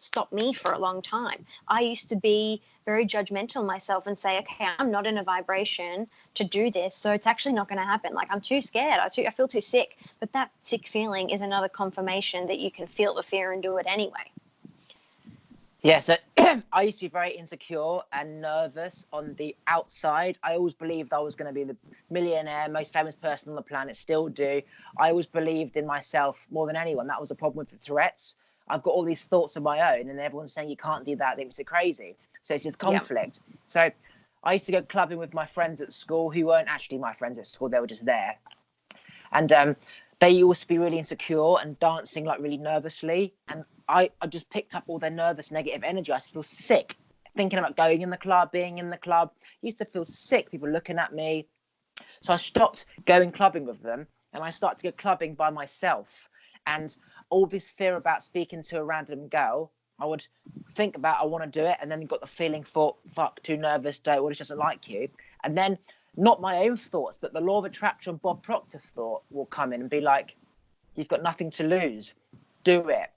stopped me for a long time. I used to be very judgmental of myself and say, okay, I'm not in a vibration to do this, so it's actually not going to happen. Like, I'm too scared. I feel too sick. But that sick feeling is another confirmation that you can feel the fear and do it anyway. Yeah, so I used to be very insecure and nervous on the outside. I always believed I was going to be the millionaire, most famous person on the planet, still do. I always believed in myself more than anyone. That was the problem with the Tourette's. I've got all these thoughts of my own and everyone's saying you can't do that, it's crazy. So it's this conflict. Yeah. So I used to go clubbing with my friends at school who weren't actually my friends at school, they were just there. And they used to be really insecure and dancing like really nervously. And I just picked up all their nervous, negative energy. I used to feel sick thinking about going in the club, being in the club. I used to feel sick, people looking at me. So I stopped going clubbing with them and I started to go clubbing by myself. And all this fear about speaking to a random girl, I would think about, I want to do it. And then got the feeling, thought, fuck, too nervous, don't, well, it doesn't like you. And then not my own thoughts, but the law of attraction Bob Proctor thought will come in and be like, you've got nothing to lose. Do it.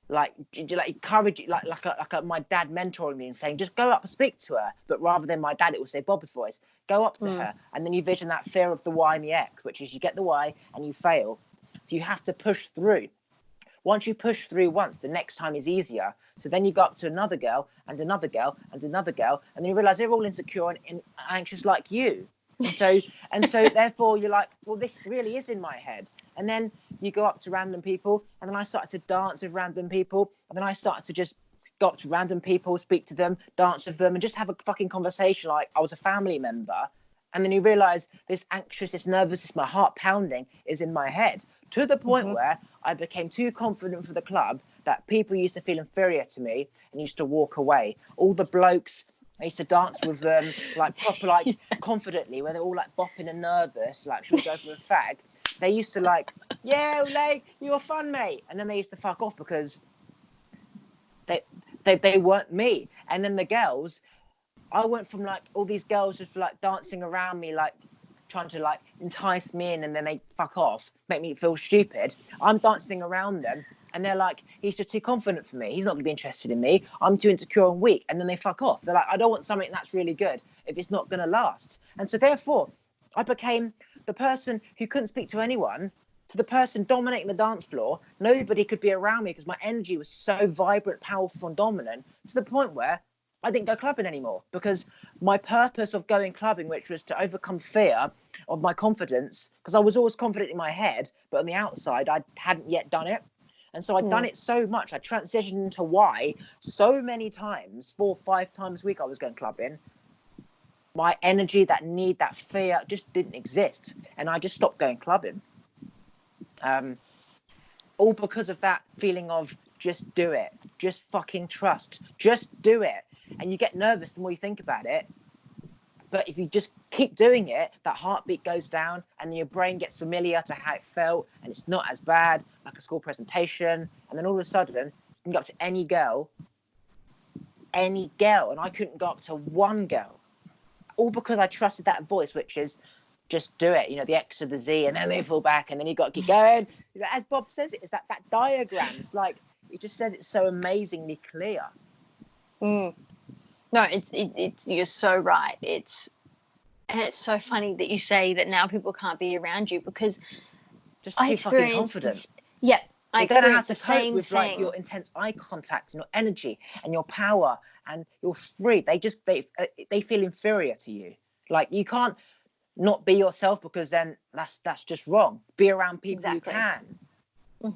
Like encourage it, like my dad mentoring me and saying, just go up and speak to her. But rather than my dad, it would say Bob's voice, go up to her. And then you vision that fear of the Y and the X, which is you get the Y and you fail. So you have to push through. Once you push through once, the next time is easier. So then you go up to another girl and another girl and another girl, and then you realize they're all insecure and anxious like you. And so therefore you're like, well, this really is in my head. And then you go up to random people, and then I started to dance with random people, and then I started to just go up to random people, speak to them, dance with them, and just have a fucking conversation like I was a family member. And then you realize this anxious, this nervous, this my heart pounding is in my head, to the point where I became too confident for the club that people used to feel inferior to me and used to walk away. All the blokes, I used to dance with them like proper, like confidently, where they're all like bopping and nervous, like should we go for a fag? They used to like, yeah, like you're fun, mate, and then they used to fuck off because they weren't me. And then the girls, I went from like all these girls just like dancing around me, like trying to like entice me in, and then they fuck off, make me feel stupid. I'm dancing around them. And they're like, he's just too confident for me. He's not going to be interested in me. I'm too insecure and weak. And then they fuck off. They're like, I don't want something that's really good if it's not going to last. And so therefore, I became the person who couldn't speak to anyone to the person dominating the dance floor. Nobody could be around me because my energy was so vibrant, powerful, and dominant, to the point where I didn't go clubbing anymore, because my purpose of going clubbing, which was to overcome fear of my confidence, because I was always confident in my head, but on the outside, I hadn't yet done it. And so I'd done it so much. I transitioned into why so many times, 4 or 5 times a week I was going clubbing. My energy, that need, that fear just didn't exist. And I just stopped going clubbing. All because of that feeling of just do it. Just fucking trust. Just do it. And you get nervous the more you think about it. But if you just keep doing it, that heartbeat goes down and then your brain gets familiar to how it felt, and it's not as bad, like a school presentation. And then all of a sudden, you can go up to any girl, and I couldn't go up to one girl. All because I trusted that voice, which is just do it. You know, the X to the Z, and then they fall back, and then you've got to keep going. As Bob says, it's that diagram. It's like, he just says it's so amazingly clear. No, it's you're so right. It's so funny that you say that now people can't be around you, because just too fucking confident. Yeah, I experienced the same with thing. Like your intense eye contact and your energy and your power, and you're free. They feel inferior to you. Like, you can't not be yourself, because then that's just wrong. Be around people who can.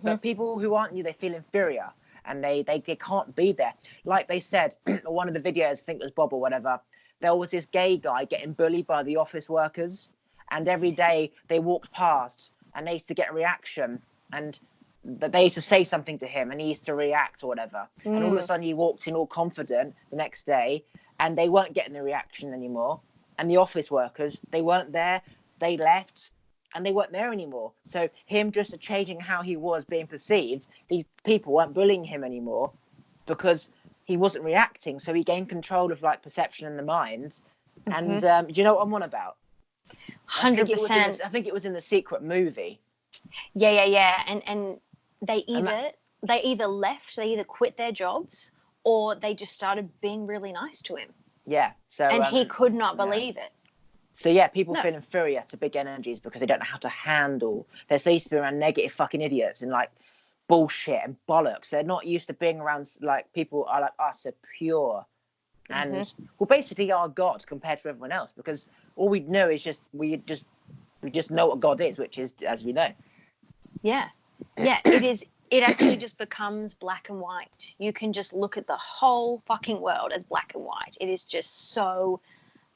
But people who aren't you, they feel inferior. And they can't be there. Like they said, one of the videos, I think it was Bob or whatever, there was this gay guy getting bullied by the office workers. And every day they walked past and they used to get a reaction. And they used to say something to him and he used to react or whatever. And all of a sudden he walked in all confident the next day and they weren't getting the reaction anymore. And the office workers, they weren't there. They left. And they weren't there anymore. So him just changing how he was being perceived, these people weren't bullying him anymore because he wasn't reacting. So he gained control of like perception in the mind. And do you know what I'm on about? 100%. I think it was in The Secret movie. Yeah. And they either left, they either quit their jobs, or they just started being really nice to him. Yeah. So and he could not believe it. So yeah, people feel inferior to big energies because they don't know how to handle. They're so used to be around negative fucking idiots and like bullshit and bollocks. They're not used to being around like people are like us, are pure, and well, basically are God compared to everyone else, because all we know is we just know what God is, which is as we know. Yeah, it is. It actually just becomes black and white. You can just look at the whole fucking world as black and white. It is just so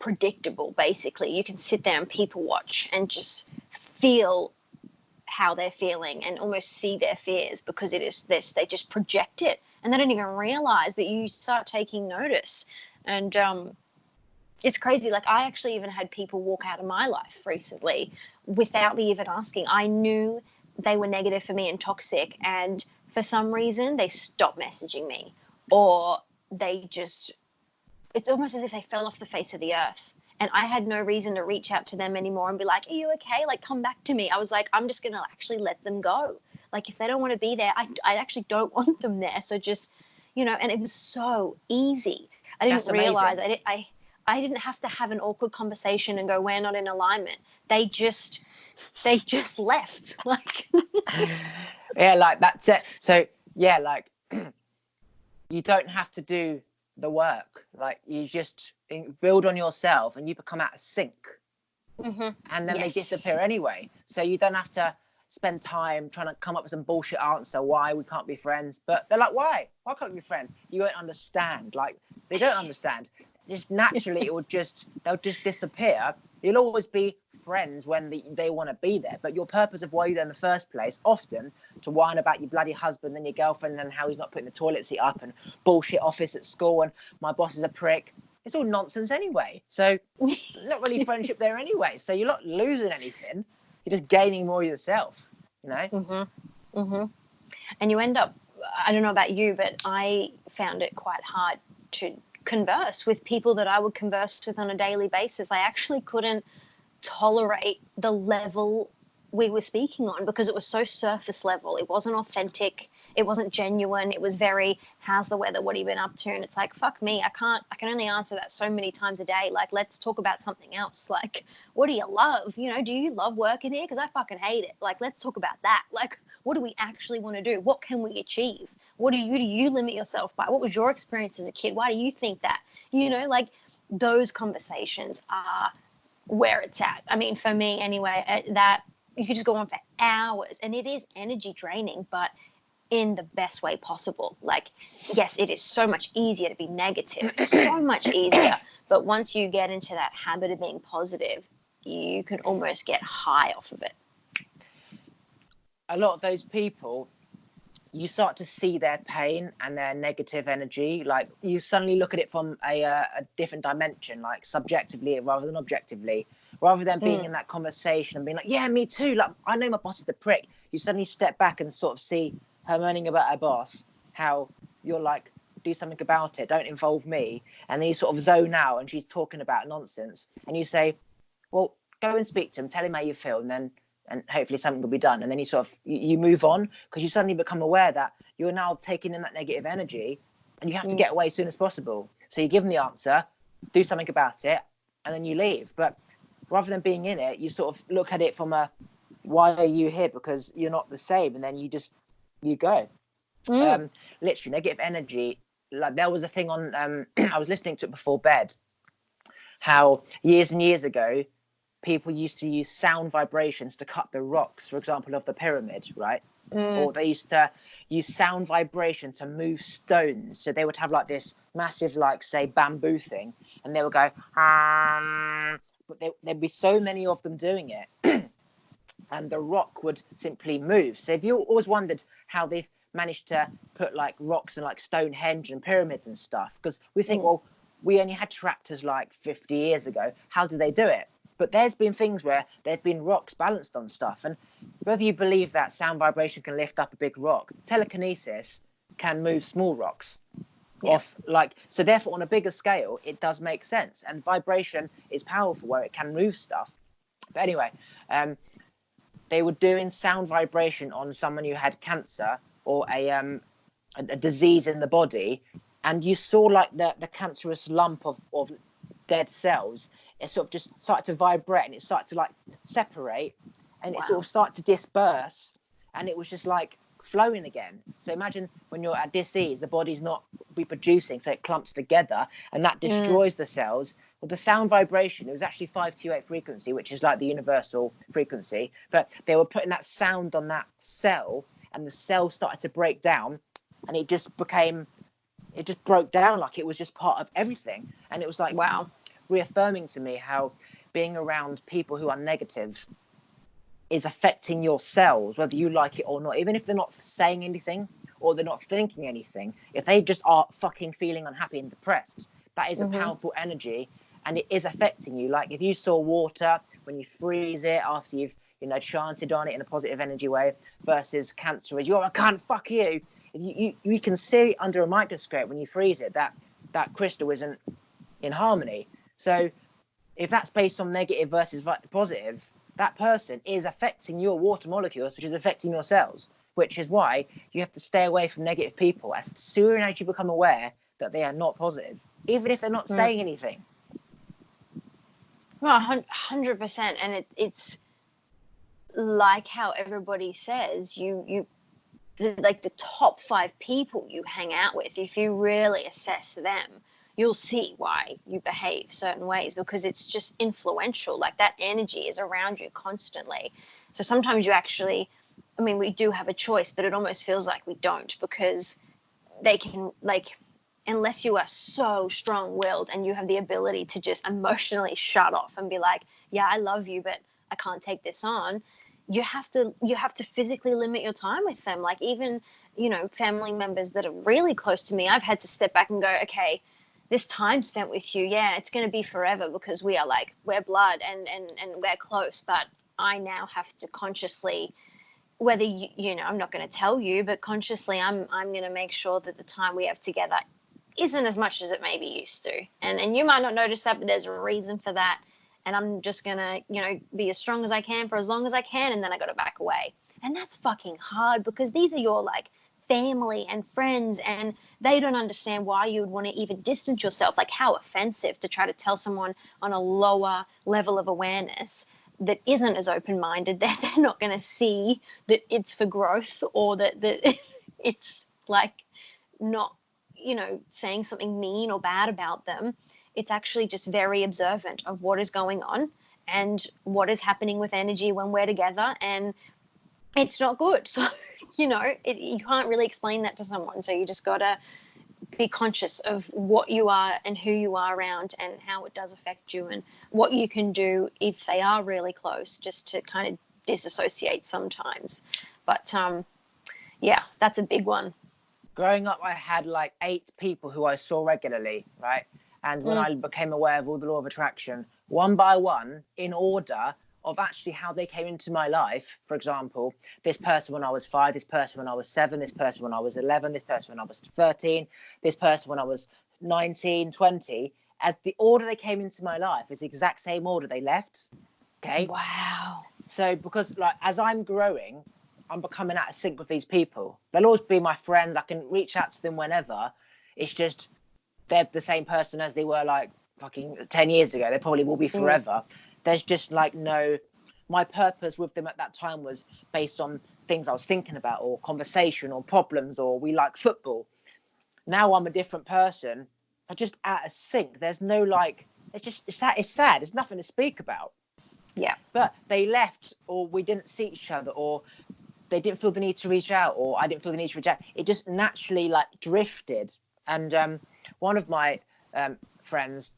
predictable. Basically, you can sit there and people watch and just feel how they're feeling and almost see their fears, because it is this, they just project it and they don't even realize, but you start taking notice. And it's crazy. Like, I actually even had people walk out of my life recently without me even asking. I knew they were negative for me and toxic, and for some reason they stopped messaging me, or they just, it's almost as if they fell off the face of the earth. And I had no reason to reach out to them anymore and be like, are you okay? Like, come back to me. I was like, I'm just going to actually let them go. Like, if they don't want to be there, I actually don't want them there. So just, and it was so easy. I didn't realize I didn't have to have an awkward conversation and go, we're not in alignment. They just left. Like, yeah, like that's it. So yeah, like you don't have to do the work. Like, you just build on yourself and you become out of sync. And then they disappear anyway. So you don't have to spend time trying to come up with some bullshit answer why we can't be friends. But they're like, why can't we be friends? You won't understand. Like, they don't understand. Just naturally they'll just disappear. You'll always be friends when they want to be there, but your purpose of why you're there in the first place, often to whine about your bloody husband and your girlfriend and how he's not putting the toilet seat up and bullshit office at school and my boss is a prick, it's all nonsense anyway. So not really friendship there anyway. So you're not losing anything, you're just gaining more yourself, And you end up, I don't know about you, but I found it quite hard to converse with people that I would converse with on a daily basis. I actually couldn't tolerate the level we were speaking on, because it was so surface level. It wasn't authentic. It wasn't genuine. It was very, how's the weather? What have you been up to? And it's like, fuck me. I can only answer that so many times a day. Like, let's talk about something else. Like, what do you love? You know, do you love working here? Because I fucking hate it. Like, let's talk about that. Like, what do we actually want to do? What can we achieve? What do you limit yourself by? What was your experience as a kid? Why do you think that? You know, like, those conversations are where it's at. I mean, for me anyway, that you could just go on for hours, and it is energy draining, but in the best way possible. Like, yes, it is so much easier to be negative, so much easier. But once you get into that habit of being positive, you can almost get high off of it. A lot of those people, you start to see their pain and their negative energy. Like, you suddenly look at it from a different dimension, like subjectively rather than objectively. Rather than being in that conversation and being like, yeah, me too, like, I know my boss is the prick. You suddenly step back and sort of see her moaning about her boss, how you're like, do something about it, don't involve me. And then you sort of zone out and she's talking about nonsense. And you say, well, go and speak to him, tell him how you feel, and hopefully something will be done. And then you sort of, you move on, because you suddenly become aware that you're now taking in that negative energy and you have to get away as soon as possible. So you give them the answer, do something about it, and then you leave. But rather than being in it, you sort of look at it from a, why are you here? Because you're not the same. And then you go. Literally, negative energy. Like, there was a thing on, I was listening to it before bed, how years and years ago, people used to use sound vibrations to cut the rocks, for example, of the pyramid, right? Or they used to use sound vibration to move stones. So they would have like this massive, like, say, bamboo thing, and they would go, but there'd be so many of them doing it, and the rock would simply move. So if you always wondered how they've managed to put like rocks and like Stonehenge and pyramids and stuff, because we think, well, we only had tractors like 50 years ago. How do they do it? But there's been things where there've been rocks balanced on stuff. And whether you believe that sound vibration can lift up a big rock, telekinesis can move small rocks off. Like, so therefore, on a bigger scale, it does make sense. And vibration is powerful where it can move stuff. But anyway, they were doing sound vibration on someone who had cancer or a disease in the body. And you saw like the cancerous lump of dead cells. It sort of just started to vibrate, and it started to like separate, and it sort of started to disperse, and it was just like flowing again. So imagine when you're at disease, the body's not reproducing, so it clumps together, and that destroys the cells. Well, the sound vibration, it was actually 528 frequency, which is like the universal frequency, but they were putting that sound on that cell, and the cell started to break down, and it just broke down like it was just part of everything. And it was like, wow, reaffirming to me how being around people who are negative is affecting your cells, whether you like it or not. Even if they're not saying anything or they're not thinking anything, if they just are fucking feeling unhappy and depressed, that is a powerful energy, and it is affecting you. Like, if you saw water, when you freeze it after you've, you know, chanted on it in a positive energy way, versus cancer, as you're a cunt, fuck you. You can see under a microscope when you freeze it that crystal isn't in harmony. So if that's based on negative versus positive, that person is affecting your water molecules, which is affecting your cells, which is why you have to stay away from negative people as soon as you become aware that they are not positive, even if they're not saying anything. Well, 100%. And it's like how everybody says, like the top 5 people you hang out with, if you really assess them, you'll see why you behave certain ways, because it's just influential. Like, that energy is around you constantly. So sometimes you actually, I mean, we do have a choice, but it almost feels like we don't, because they can, like, unless you are so strong-willed and you have the ability to just emotionally shut off and be like, yeah, I love you, but I can't take this on. You have to physically limit your time with them. Like, even, you know, family members that are really close to me, I've had to step back and go, okay, this time spent with you, yeah, it's going to be forever, because we're blood and we're close. But I now have to consciously, whether you know, I'm not going to tell you, but consciously I'm going to make sure that the time we have together isn't as much as it maybe used to. And you might not notice that, but there's a reason for that. and I'm just gonna, be as strong as I can for as long as I can, and then I got to back away. And that's fucking hard, because these are your like family and friends, and they don't understand why you would want to even distance yourself. Like, how offensive to try to tell someone on a lower level of awareness that isn't as open-minded that they're not going to see that it's for growth, or that it's like not, saying something mean or bad about them. It's actually just very observant of what is going on and what is happening with energy when we're together, and it's not good. So, you can't really explain that to someone. So you just got to be conscious of what you are and who you are around, and how it does affect you, and what you can do if they are really close, just to kind of disassociate sometimes. But yeah, that's a big one. Growing up, I had like 8 people who I saw regularly, right? And when I became aware of all the law of attraction, one by one, in order of actually how they came into my life, for example, this person when I was 5, this person when I was 7, this person when I was 11, this person when I was 13, this person when I was 19, 20, as the order they came into my life is the exact same order they left. Okay. Wow. So because like as I'm growing, I'm becoming out of sync with these people. They'll always be my friends. I can reach out to them whenever. It's just they're the same person as they were like fucking 10 years ago. They probably will be forever. There's just like my purpose with them at that time was based on things I was thinking about, or conversation, or problems, or we like football. Now I'm a different person. I'm just out of sync. There's no like, it's sad. There's nothing to speak about. Yeah. But they left, or we didn't see each other, or they didn't feel the need to reach out, or I didn't feel the need to reach out. It just naturally like drifted. And one of my friends,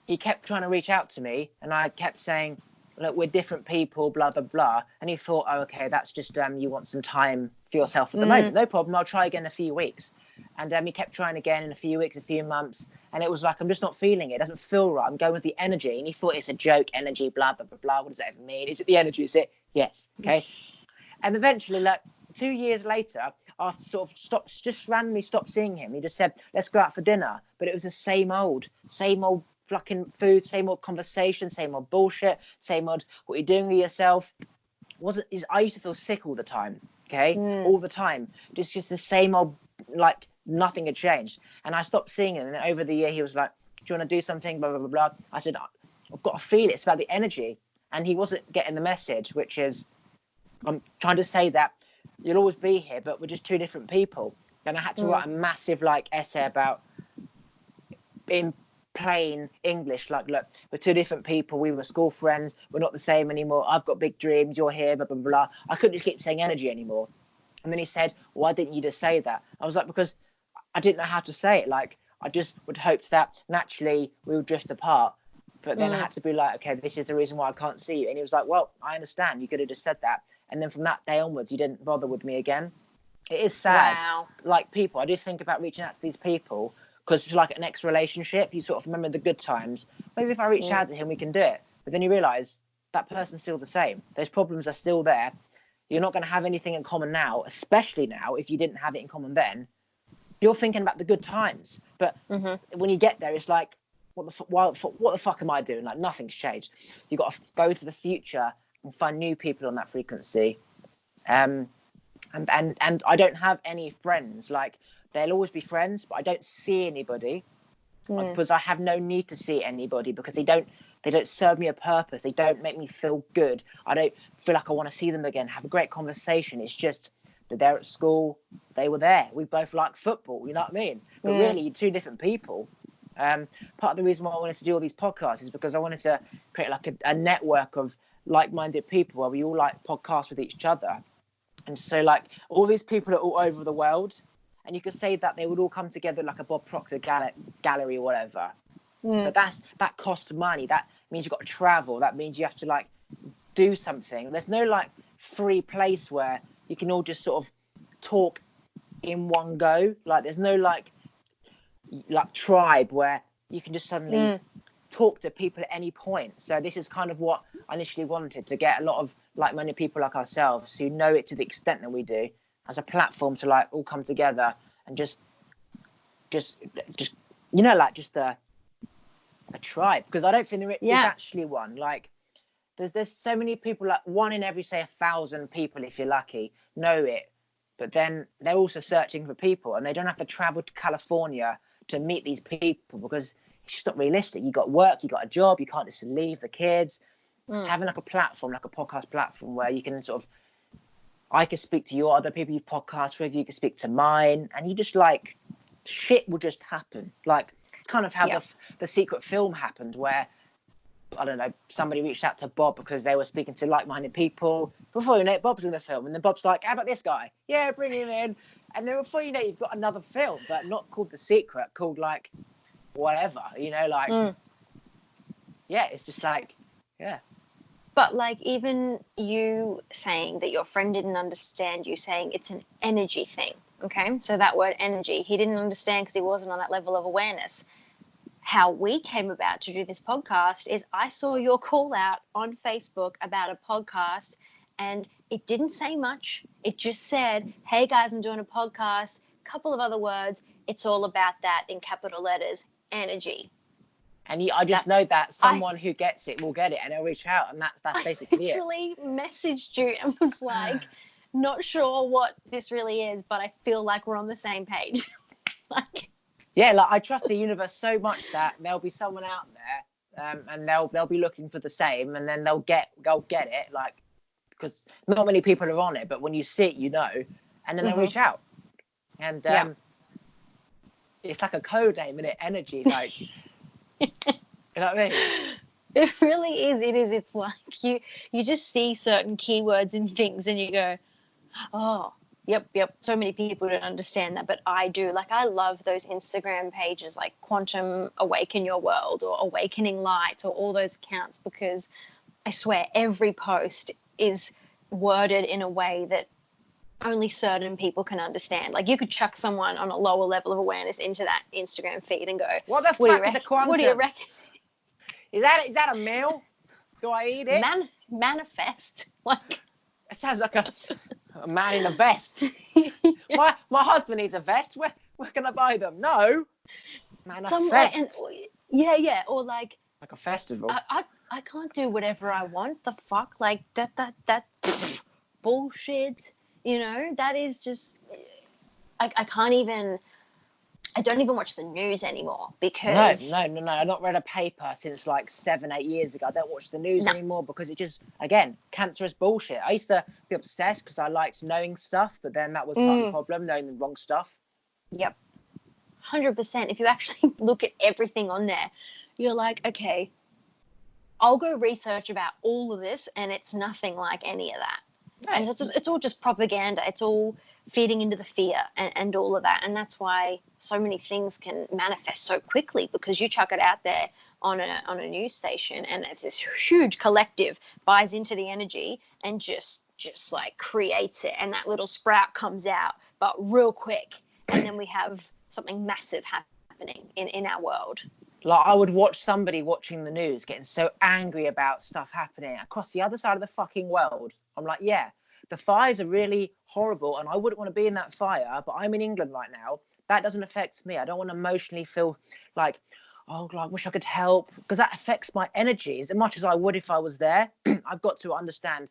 he kept trying to reach out to me, and I kept saying, look, we're different people, blah, blah, blah. And he thought, oh, okay, that's just you want some time for yourself at the moment. No problem. I'll try again in a few weeks. And he kept trying again in a few weeks, a few months. And it was like, I'm just not feeling it. It doesn't feel right. I'm going with the energy. And he thought it's a joke, energy, blah, blah, blah, blah. What does that even mean? Is it the energy? Is it? Yes. Okay. And eventually, like 2 years later, after sort of just randomly stopped seeing him, he just said, let's go out for dinner. But it was the same old fucking food, same old conversation, same old bullshit, same old what you're doing with yourself. I used to feel sick all the time. Okay. All the time. Just the same old, like nothing had changed. And I stopped seeing him. And over the year, he was like, do you want to do something? Blah, blah, blah, blah. I said, I've got to feel it. It's about the energy. And he wasn't getting the message, which is, I'm trying to say that you'll always be here, but we're just 2 different people. And I had to write a massive like essay about, in plain English, like, look, we're 2 different people. We were school friends. We're not the same anymore. I've got big dreams. You're here, blah, blah, blah. I couldn't just keep saying energy anymore. And then he said, why didn't you just say that? I was like, because I didn't know how to say it. Like, I just would hope that naturally we would drift apart. But then I had to be like, okay, this is the reason why I can't see you. And he was like, well, I understand. You could have just said that. And then from that day onwards, you didn't bother with me again. It is sad. Wow. Like people, I do think about reaching out to these people because it's like an ex-relationship. You sort of remember the good times. Maybe if I reach out to him, we can do it. But then you realise that person's still the same. Those problems are still there. You're not going to have anything in common now, especially now if you didn't have it in common then. You're thinking about the good times. But when you get there, it's like, what the fuck am I doing? Like nothing's changed. You've got to go to the future and find new people on that frequency. And I don't have any friends. Like there'll always be friends, but I don't see anybody because I have no need to see anybody because they don't serve me a purpose. They don't make me feel good. I don't feel like I want to see them again, have a great conversation. It's just they're there at school. They were there. We both like football. You know what I mean? But really, you're 2 different people. Part of the reason why I wanted to do all these podcasts is because I wanted to create like a network of like-minded people where we all like podcasts with each other. And so like all these people are all over the world, and you could say that they would all come together like a Bob Proctor gallery or whatever. But that costs money. That means you've got to travel. That means you have to like do something. There's no like free place where you can all just sort of talk in one go. Like there's no like tribe where you can just suddenly talk to people at any point. So this is kind of what I initially wanted, to get a lot of like-minded people like ourselves who know it to the extent that we do as a platform to like all come together and just you know, like just a tribe, because I don't think there is Yeah. actually one. Like, there's so many people, like one in every, say, 1,000 people, if you're lucky, know it. But then they're also searching for people, and they don't have to travel to California to meet these people because it's just not realistic. You got work, you got a job, you can't just leave the kids. Having like a platform, like a podcast platform, where you can sort of, I can speak to your other people you podcast with, you can speak to mine, and you just like, shit will just happen. Like, it's kind of how the secret film happened, where, I don't know, somebody reached out to Bob because they were speaking to like-minded people. Before you know it, Bob's in the film, and then Bob's like, how about this guy? Yeah, bring him in. And then before you know it, you've got another film, but not called The Secret, called like whatever, you know, like, yeah, it's just like, yeah. But like, even you saying that your friend didn't understand you, saying it's an energy thing, okay? So that word energy, he didn't understand because he wasn't on that level of awareness. How we came about to do this podcast is I saw your call out on Facebook about a podcast, and it didn't say much. It just said, hey guys, I'm doing a podcast, couple of other words. It's all about that in capital letters, energy. And I just know that someone who gets it will get it, and they'll reach out, and that's basically it. I literally messaged you and was like, not sure what this really is, but I feel like we're on the same page. Like, yeah, like, I trust the universe so much that there'll be someone out there, and they'll be looking for the same, and then they'll get it, like, because not many people are on it, but when you see it, you know, and then they'll reach out, and it's like a code name, isn't it? Energy, like. You know what I mean? It really is. It is. It's like you just see certain keywords and things and you go, oh, yep. So many people don't understand that, but I do. Like, I love those Instagram pages like Quantum Awaken Your World or Awakening Light or all those accounts, because I swear every post is worded in a way that only certain people can understand. Like, you could chuck someone on a lower level of awareness into that Instagram feed and go, what the fuck is a quantum? What do you reckon? Is that a meal? Do I eat it? Manifest. Like, it sounds like a man in a vest. My husband needs a vest. Where can I buy them? No. Manifest. Yeah. Or like a festival. I can't do whatever I want. The fuck? Like, that bullshit. You know, that is just, I don't even watch the news anymore because... No. I've not read a paper since like 7-8 years ago. I don't watch the news anymore because it just, again, cancerous bullshit. I used to be obsessed because I liked knowing stuff, but then that was part of the problem, knowing the wrong stuff. Yep. 100%. If you actually look at everything on there, you're like, okay, I'll go research about all of this, and it's nothing like any of that. Right. And it's all just propaganda. It's all feeding into the fear and all of that. And that's why so many things can manifest so quickly, because you chuck it out there on a news station, and it's this huge collective buys into the energy and just like creates it. And that little sprout comes out, but real quick. And then we have something massive happening in our world. Like, I would watch somebody watching the news getting so angry about stuff happening across the other side of the fucking world. I'm like, yeah, the fires are really horrible and I wouldn't want to be in that fire, but I'm in England right now. That doesn't affect me. I don't want to emotionally feel like, oh, I wish I could help, because that affects my energy as much as I would if I was there. I've got to understand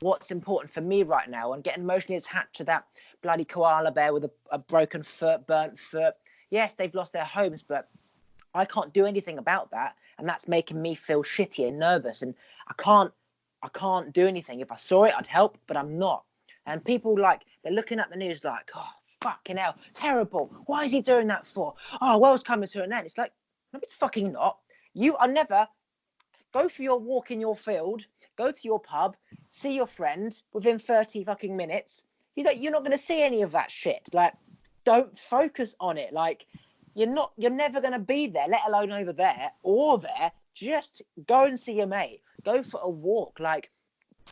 what's important for me right now, and get emotionally attached to that bloody koala bear with a broken foot, burnt foot. Yes, they've lost their homes, but I can't do anything about that, and that's making me feel shitty and nervous, and I can't do anything. If I saw it, I'd help, but I'm not. And people, like, they're looking at the news like, oh, fucking hell, terrible. Why is he doing that for? Oh, world's coming to an end. It's like, no, it's fucking not. You are never... Go for your walk in your field, go to your pub, see your friend within 30 fucking minutes. You're not going to see any of that shit. Like, don't focus on it. Like, you're never going to be there, let alone over there or there. Just go and see your mate. Go for a walk. Like,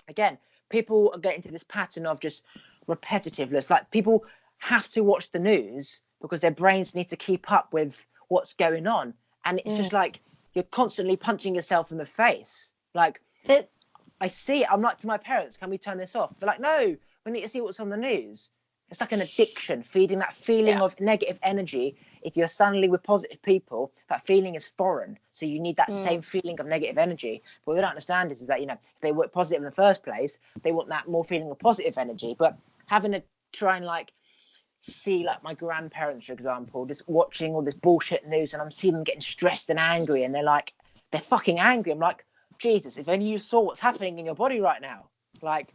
again, people are getting to this pattern of just repetitiveness. Like, people have to watch the news because their brains need to keep up with what's going on. And it's just like, you're constantly punching yourself in the face. Like, I see it. I'm like to my parents, can we turn this off? They're like, no, we need to see what's on the news. it's like an addiction, feeding that feeling of negative energy. If you're suddenly with positive people, that feeling is foreign. So you need that same feeling of negative energy. But what they don't understand is that, you know, if they were positive in the first place, they want that more feeling of positive energy. But having to try and like see like my grandparents, for example, just watching all this bullshit news, and I'm seeing them getting stressed and angry, and they're fucking angry. I'm like, Jesus, if only you saw what's happening in your body right now. Like,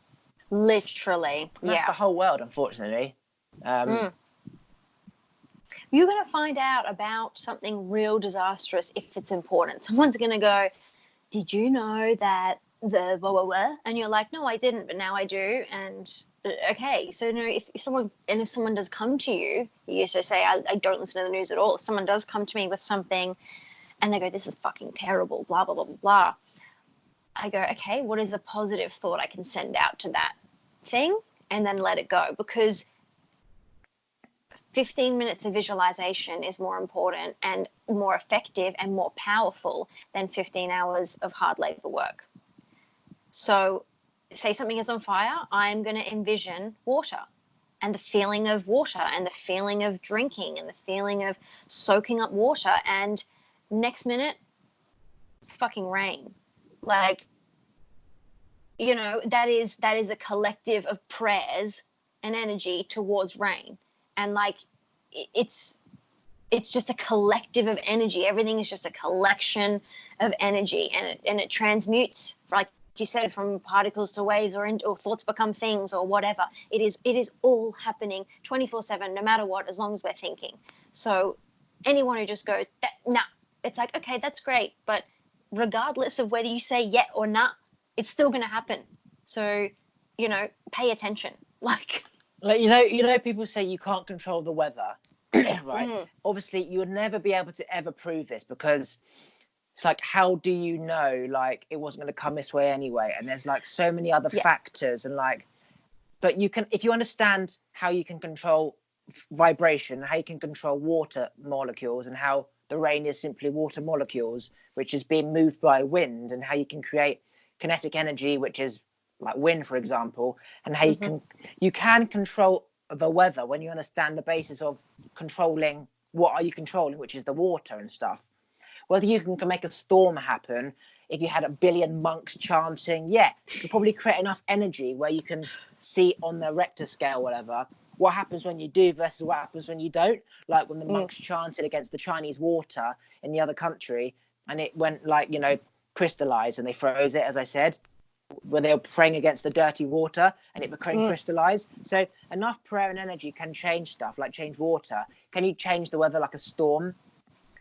literally. That's the whole world, unfortunately. You're going to find out about something real disastrous if it's important. Someone's going to go, did you know that the blah, blah, blah? And you're like, no, I didn't, but now I do. And okay, so no, if someone does come to you, you used to say, I don't listen to the news at all. If someone does come to me with something and they go, this is fucking terrible, blah, blah, blah, blah, blah. I go, okay, what is a positive thought I can send out to that thing? And then let it go, because 15 minutes of visualization is more important and more effective and more powerful than 15 hours of hard labor work. So say something is on fire, I'm going to envision water and the feeling of water and the feeling of drinking and the feeling of soaking up water. And next minute, it's fucking rain. Like, you know, that is a collective of prayers and energy towards rain. And like, it's just a collective of energy. Everything is just a collection of energy, and it transmutes, like you said, from particles to waves, or thoughts become things, or whatever. It is all happening 24/7, no matter what, as long as we're thinking. So anyone who just goes, nah, it's like, okay, that's great, but regardless of whether you say yeah or nah, it's still going to happen. So, you know, pay attention. Like, you know, people say you can't control the weather, right? Obviously, you would never be able to ever prove this, because it's like, how do you know, like, it wasn't going to come this way anyway? And there's like so many other factors, and like, but you can, if you understand how you can control vibration, how you can control water molecules, and how the rain is simply water molecules, which is being moved by wind, and how you can create kinetic energy, which is like wind, for example, and how you can control the weather when you understand the basis of controlling what are you controlling, which is the water and stuff. Whether you can make a storm happen, if you had a billion monks chanting, you could probably create enough energy where you can see on the Richter scale, whatever, what happens when you do versus what happens when you don't. Like when the monks chanted against the Chinese water in the other country, and it went like, you know, crystallized, and they froze it, as I said, when they were praying against the dirty water, and it became crystallized. So enough prayer and energy can change stuff, like change water. Can you change the weather like a storm?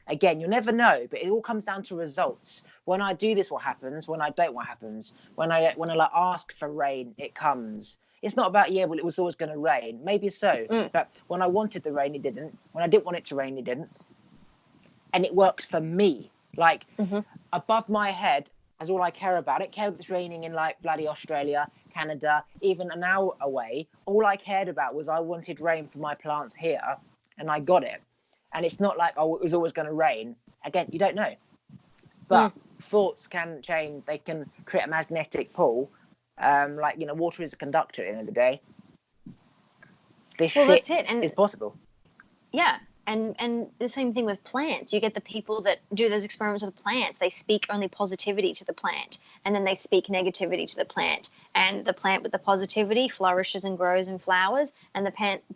Again, you'll never know, but it all comes down to results. When I do this, what happens? When I don't, what happens? When I like ask for rain, it comes. It's not about, well, it was always going to rain. Maybe so. But when I wanted the rain, it didn't. When I didn't want it to rain, it didn't. And it worked for me. Like above my head, as all I care about. I don't care if it's raining in like bloody Australia, Canada, even an hour away. All I cared about was I wanted rain for my plants here, and I got it. And it's not like, oh, it was always going to rain. Again, you don't know. But thoughts can change. They can create a magnetic pull. Like, you know, water is a conductor at the end of the day. This that's it. And is possible. Yeah. And the same thing with plants. You get the people that do those experiments with plants. They speak only positivity to the plant, and then they speak negativity to the plant. And the plant with the positivity flourishes and grows and flowers, and the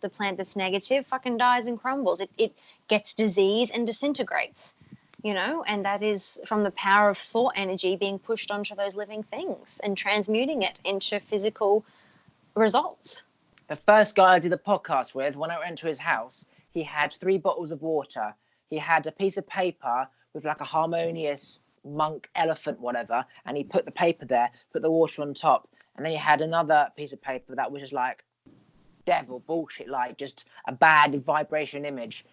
plant that's negative fucking dies and crumbles. It gets disease and disintegrates, you know, and that is from the power of thought energy being pushed onto those living things and transmuting it into physical results. The first guy I did a podcast with, when I went to his house, he had 3 bottles of water. He had a piece of paper with like a harmonious monk, elephant, whatever, and he put the paper there, put the water on top, and then he had another piece of paper that was just like devil bullshit, like just a bad vibration image.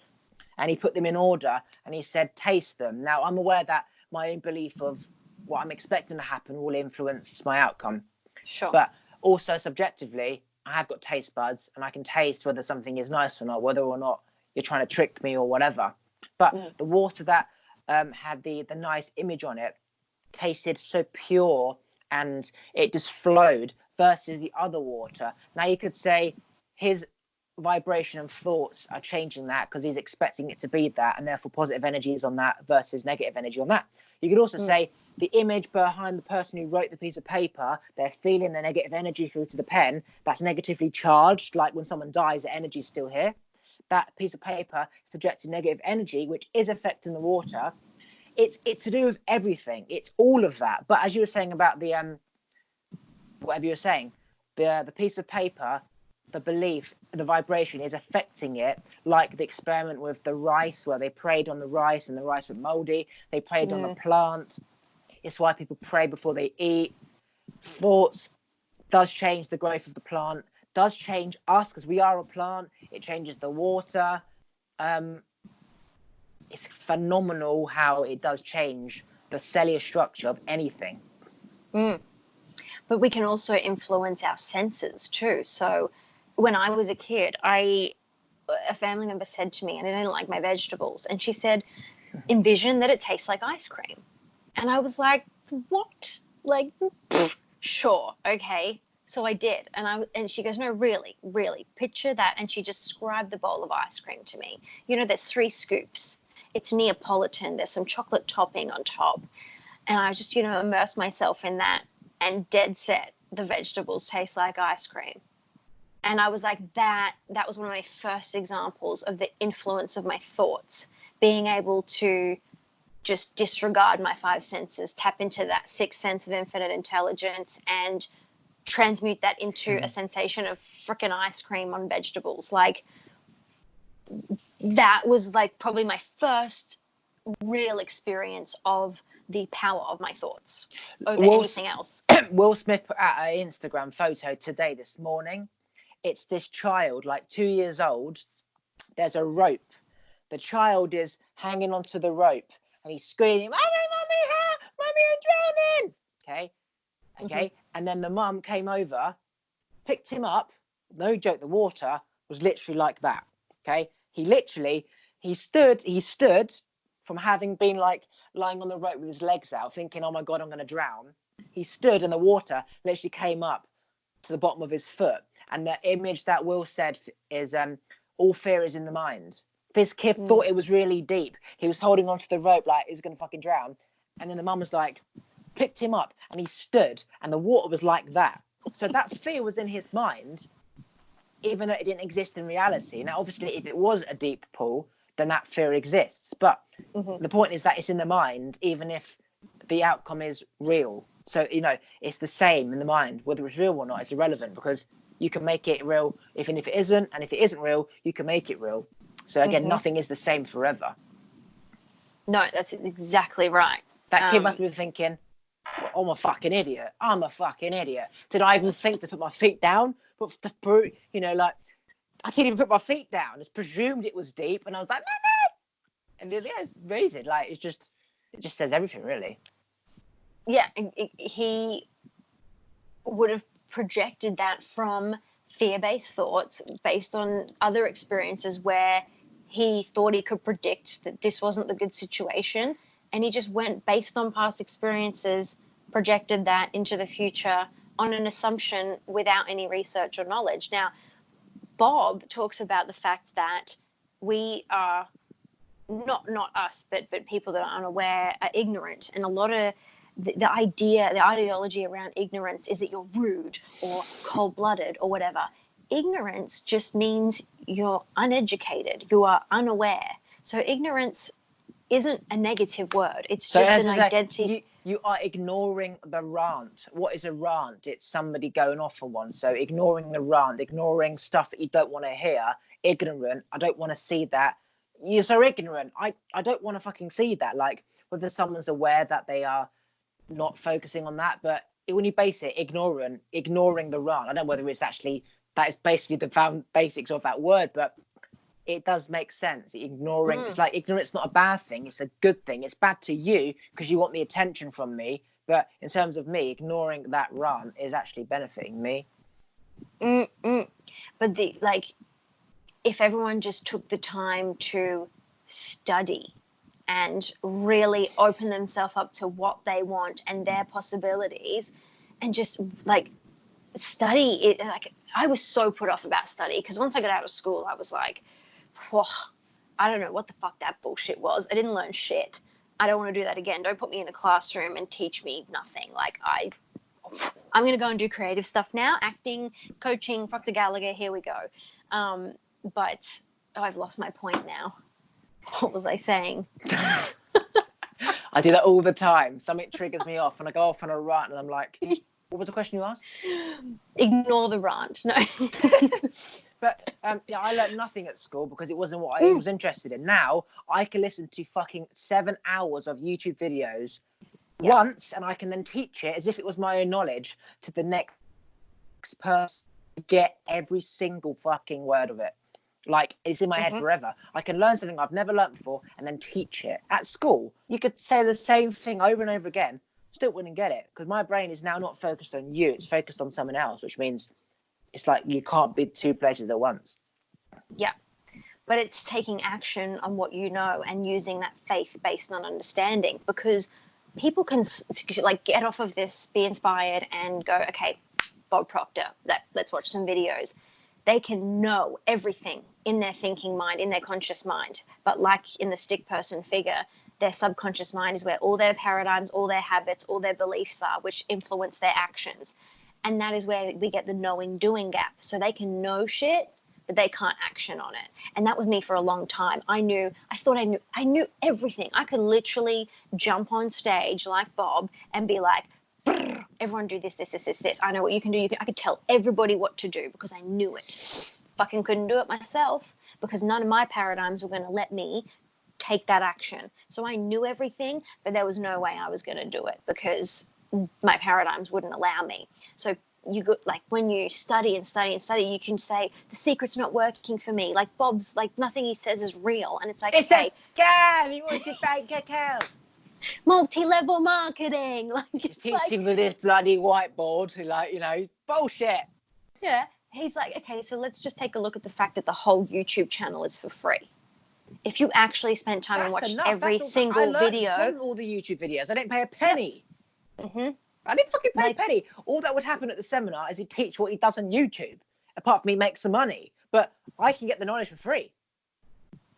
And he put them in order, and he said, taste them. Now, I'm aware that my own belief of what I'm expecting to happen will influence my outcome. Sure. But also subjectively, I have got taste buds, and I can taste whether something is nice or not, whether or not you're trying to trick me or whatever. But the water that had the nice image on it tasted so pure, and it just flowed, versus the other water. Now you could say his vibration and thoughts are changing that because he's expecting it to be that, and therefore positive energy is on that versus negative energy on that. You could also say the image behind the person who wrote the piece of paper, they're feeling the negative energy through to the pen. That's negatively charged, like when someone dies, the energy's still here. That piece of paper is projecting negative energy, which is affecting the water. It's to do with everything. It's all of that. But as you were saying about the whatever you were saying, the piece of paper, the belief, the vibration is affecting it, like the experiment with the rice, where they prayed on the rice and the rice went moldy. They prayed on the plant. It's why people pray before they eat. Thoughts does change the growth of the plant, does change us because we are a plant. It changes the water. It's phenomenal how it does change the cellular structure of anything. But we can also influence our senses too. So when I was a kid, a family member said to me, and I didn't like my vegetables, and she said, envision that it tastes like ice cream. And I was like, what? Like, sure, okay. So I did. And she goes, no, really, picture that. And she just described the bowl of ice cream to me. You know, there's 3 scoops. It's Neapolitan. There's some chocolate topping on top. And I just, immersed myself in that, and dead set, the vegetables taste like ice cream. And I was like, that was one of my first examples of the influence of my thoughts, being able to just disregard my 5 senses, tap into that 6th sense of infinite intelligence, and transmute that into a sensation of frickin' ice cream on vegetables. Like, that was like probably my first real experience of the power of my thoughts over anything else. Will Smith put out an Instagram photo today, this morning. It's this child, like 2 years old. There's a rope. The child is hanging onto the rope and he's screaming, Mommy, Mommy, I'm drowning. Okay. And then the mum came over, picked him up. No joke, the water was literally like that. Okay. He stood from having been like lying on the rope with his legs out, thinking, oh my God, I'm going to drown. He stood and the water literally came up to the bottom of his foot. And the image that Will said is all fear is in the mind. This kid thought it was really deep. He was holding onto the rope like he's going to fucking drown. And then the mum was like, picked him up and he stood and the water was like that. So that fear was in his mind, even though it didn't exist in reality. Now, obviously, if it was a deep pool, then that fear exists. But the point is that it's in the mind, even if the outcome is real. So, it's the same in the mind. Whether it's real or not, it's irrelevant because you can make it real even if it isn't. And if it isn't real, you can make it real. So, again, nothing is the same forever. No, that's exactly right. That kid must be thinking, well, I'm a fucking idiot. Did I even think to put my feet down? But like, I didn't even put my feet down. I just presumed it was deep. And I was like, no. And it's amazing. Like, it just says everything, really. Yeah, he would have projected that from fear-based thoughts based on other experiences where he thought he could predict that this wasn't the good situation. And he just went based on past experiences, projected that into the future on an assumption without any research or knowledge. Now, Bob talks about the fact that we are not us, but people that are unaware are ignorant. And a lot of the ideology around ignorance is that you're rude or cold-blooded or whatever. Ignorance just means you're uneducated, you are unaware. So ignorance isn't a negative word. It's just an identity. You are ignoring the rant. What is a rant? It's somebody going off on one. So ignoring the rant, ignoring stuff that you don't want to hear. Ignorant. I don't want to see that. You're so ignorant. I don't want to fucking see that. Like, whether someone's aware that they are not focusing on that, but when you base it, ignoring the rant. I don't know whether it's actually, that is basically the basics of that word, but it does make sense. Ignoring, it's like ignorance not a bad thing. It's a good thing. It's bad to you because you want the attention from me. But in terms of me, ignoring that rant is actually benefiting me. But if everyone just took the time to study and really open themselves up to what they want and their possibilities and just like study it, like I was so put off about study because once I got out of school, I was like, whoa, I don't know what the fuck that bullshit was. I didn't learn shit. I don't want to do that again. Don't put me in a classroom and teach me nothing. Like I'm going to go and do creative stuff now. Acting, coaching, Proctor Gallagher, here we go. But I've lost my point now. What was I saying? I do that all the time. Something triggers me off and I go off on a rant and I'm like, what was the question you asked? Ignore the rant. No. But yeah, I learned nothing at school because it wasn't what I was interested in. Now I can listen to fucking 7 hours of YouTube videos once, and I can then teach it as if it was my own knowledge to the next person. Get every single fucking word of it. Like, it's in my head forever. I can learn something I've never learned before and then teach it. At school, you could say the same thing over and over again, still wouldn't get it because my brain is now not focused on you, it's focused on someone else, which means it's like you can't be two places at once. Yeah. But it's taking action on what you know and using that faith based on understanding, because people can like get off of this, be inspired and go, okay, Bob Proctor, let's watch some videos. They can know everything in their thinking mind, in their conscious mind. But like in the stick person figure, their subconscious mind is where all their paradigms, all their habits, all their beliefs are, which influence their actions. And that is where we get the knowing doing gap. So they can know shit, but they can't action on it. And that was me for a long time. I thought I knew everything. I could literally jump on stage like Bob and be like, everyone do this. I know what you can do. I could tell everybody what to do because I knew it. Fucking couldn't do it myself because none of my paradigms were going to let me take that action. So I knew everything, but there was no way I was going to do it because my paradigms wouldn't allow me. So you go, like when you study, you can say the secret's not working for me. Like Bob's, like nothing he says is real, and it's like, it's a scam. He wants your bank account. Multi-level marketing. Like he's teaching with this bloody whiteboard. Like bullshit. Yeah, he's like, okay, so let's just take a look at the fact that the whole YouTube channel is for free. If you actually spent time and watched every single video, from all the YouTube videos, I didn't pay a penny. Mm-hmm. I didn't fucking pay a penny. All that would happen at the seminar is he'd teach what he does on YouTube, apart from he makes some money. But I can get the knowledge for free.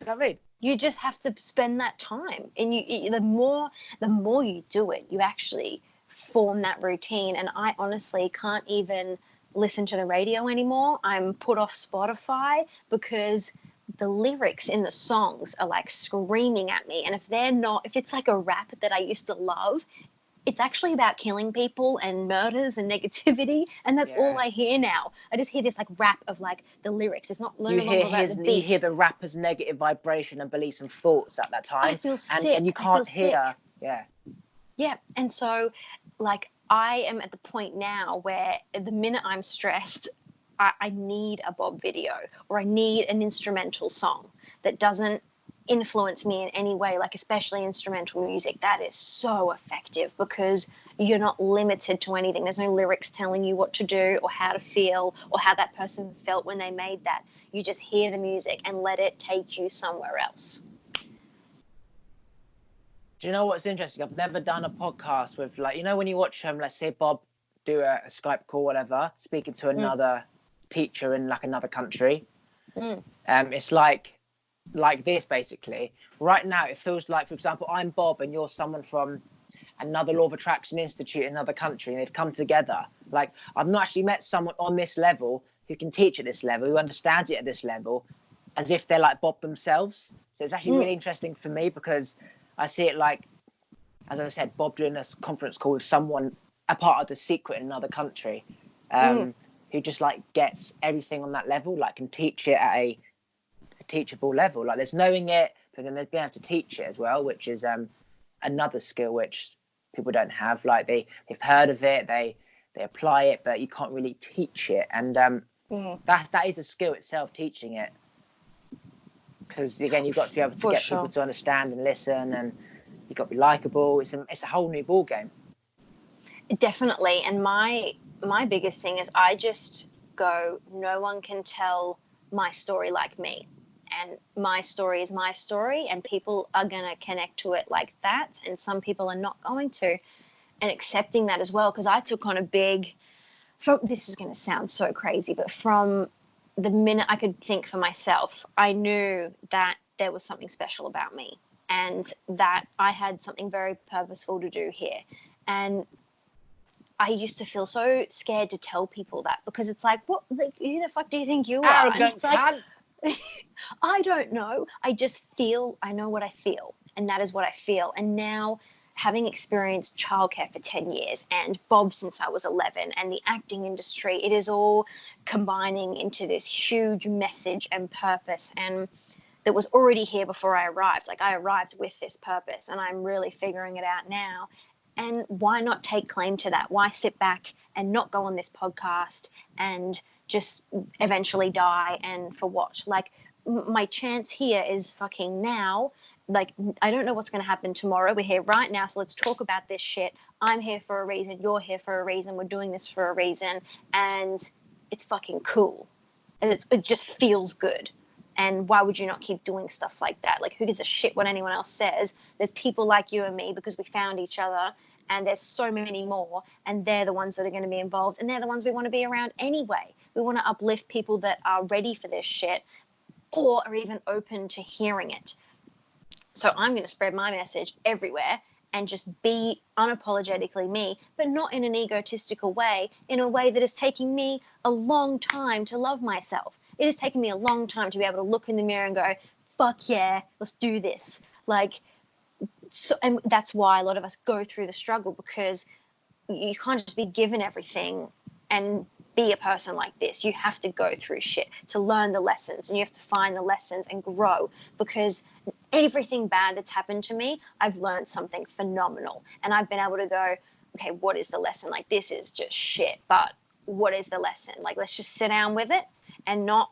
You know what I mean? You just have to spend that time, and the more you do it, you actually form that routine. And I honestly can't even listen to the radio anymore. I'm put off Spotify because the lyrics in the songs are like screaming at me. And if it's like a rap that I used to love, it's actually about killing people and murders and negativity, and that's all I hear now. I just hear this like rap of like the lyrics. It's not you hear the rapper's negative vibration and beliefs and thoughts at that time. I feel sick. And you can't hear. Yeah. And so like I am at the point now where the minute I'm stressed, I need a Bob video or I need an instrumental song that doesn't influence me in any way, like especially instrumental music. That is so effective because you're not limited to anything. There's no lyrics telling you what to do or how to feel or how that person felt when they made that. You just hear the music and let it take you somewhere else. Do you know what's interesting? I've never done a podcast with when you watch let's say Bob do a Skype call, whatever, speaking to another teacher in like another country. It's like this basically. Right now it feels like, for example, I'm Bob and you're someone from another law of attraction institute in another country, and they've come together. Like, I've not actually met someone on this level who can teach at this level, who understands it at this level, as if they're like Bob themselves. So it's actually really interesting for me because I see it like, as I said, Bob doing a conference call with someone, a part of the secret in another country, who just like gets everything on that level, like can teach it at a teachable level. Like there's knowing it, but then there's being able to teach it as well, which is another skill which people don't have. Like they've heard of it, they apply it, but you can't really teach it. And that is a skill itself, teaching it. Because again, you've got to be able to get people to understand and listen, and you've got to be likable. It's a whole new ball game. Definitely. And my biggest thing is I just go, no one can tell my story like me. And my story is my story, and people are going to connect to it like that, and some people are not going to. And accepting that as well, because I took on a big this is going to sound so crazy, but from the minute I could think for myself, I knew that there was something special about me and that I had something very purposeful to do here. And I used to feel so scared to tell people that, because it's like, what, like, who the fuck do you think you are? Arrogant, and it's like, I don't know. I just feel, I know what I feel, and that is what I feel. And now, having experienced childcare for 10 years and Bob since I was 11 and the acting industry, it is all combining into this huge message and purpose, and that was already here before I arrived. Like, I arrived with this purpose and I'm really figuring it out now. And why not take claim to that? Why sit back and not go on this podcast and just eventually die? And for what? Like, my chance here is fucking now. Like, I don't know what's going to happen tomorrow. We're here right now, so let's talk about this shit. I'm here for a reason. You're here for a reason. We're doing this for a reason. And it's fucking cool. And it just feels good. And why would you not keep doing stuff like that? Like, who gives a shit what anyone else says? There's people like you and me because we found each other, and there's so many more, and they're the ones that are going to be involved, and they're the ones we want to be around anyway. We want to uplift people that are ready for this shit or are even open to hearing it. So I'm going to spread my message everywhere and just be unapologetically me, but not in an egotistical way, in a way that is taking me a long time to love myself. It has taken me a long time to be able to look in the mirror and go, fuck yeah, let's do this. Like, so, and that's why a lot of us go through the struggle, because you can't just be given everything and be a person like this. You have to go through shit to learn the lessons, and you have to find the lessons and grow, because everything bad that's happened to me, I've learned something phenomenal, and I've been able to go, okay, what is the lesson? Like, this is just shit, but what is the lesson? Like, let's just sit down with it and not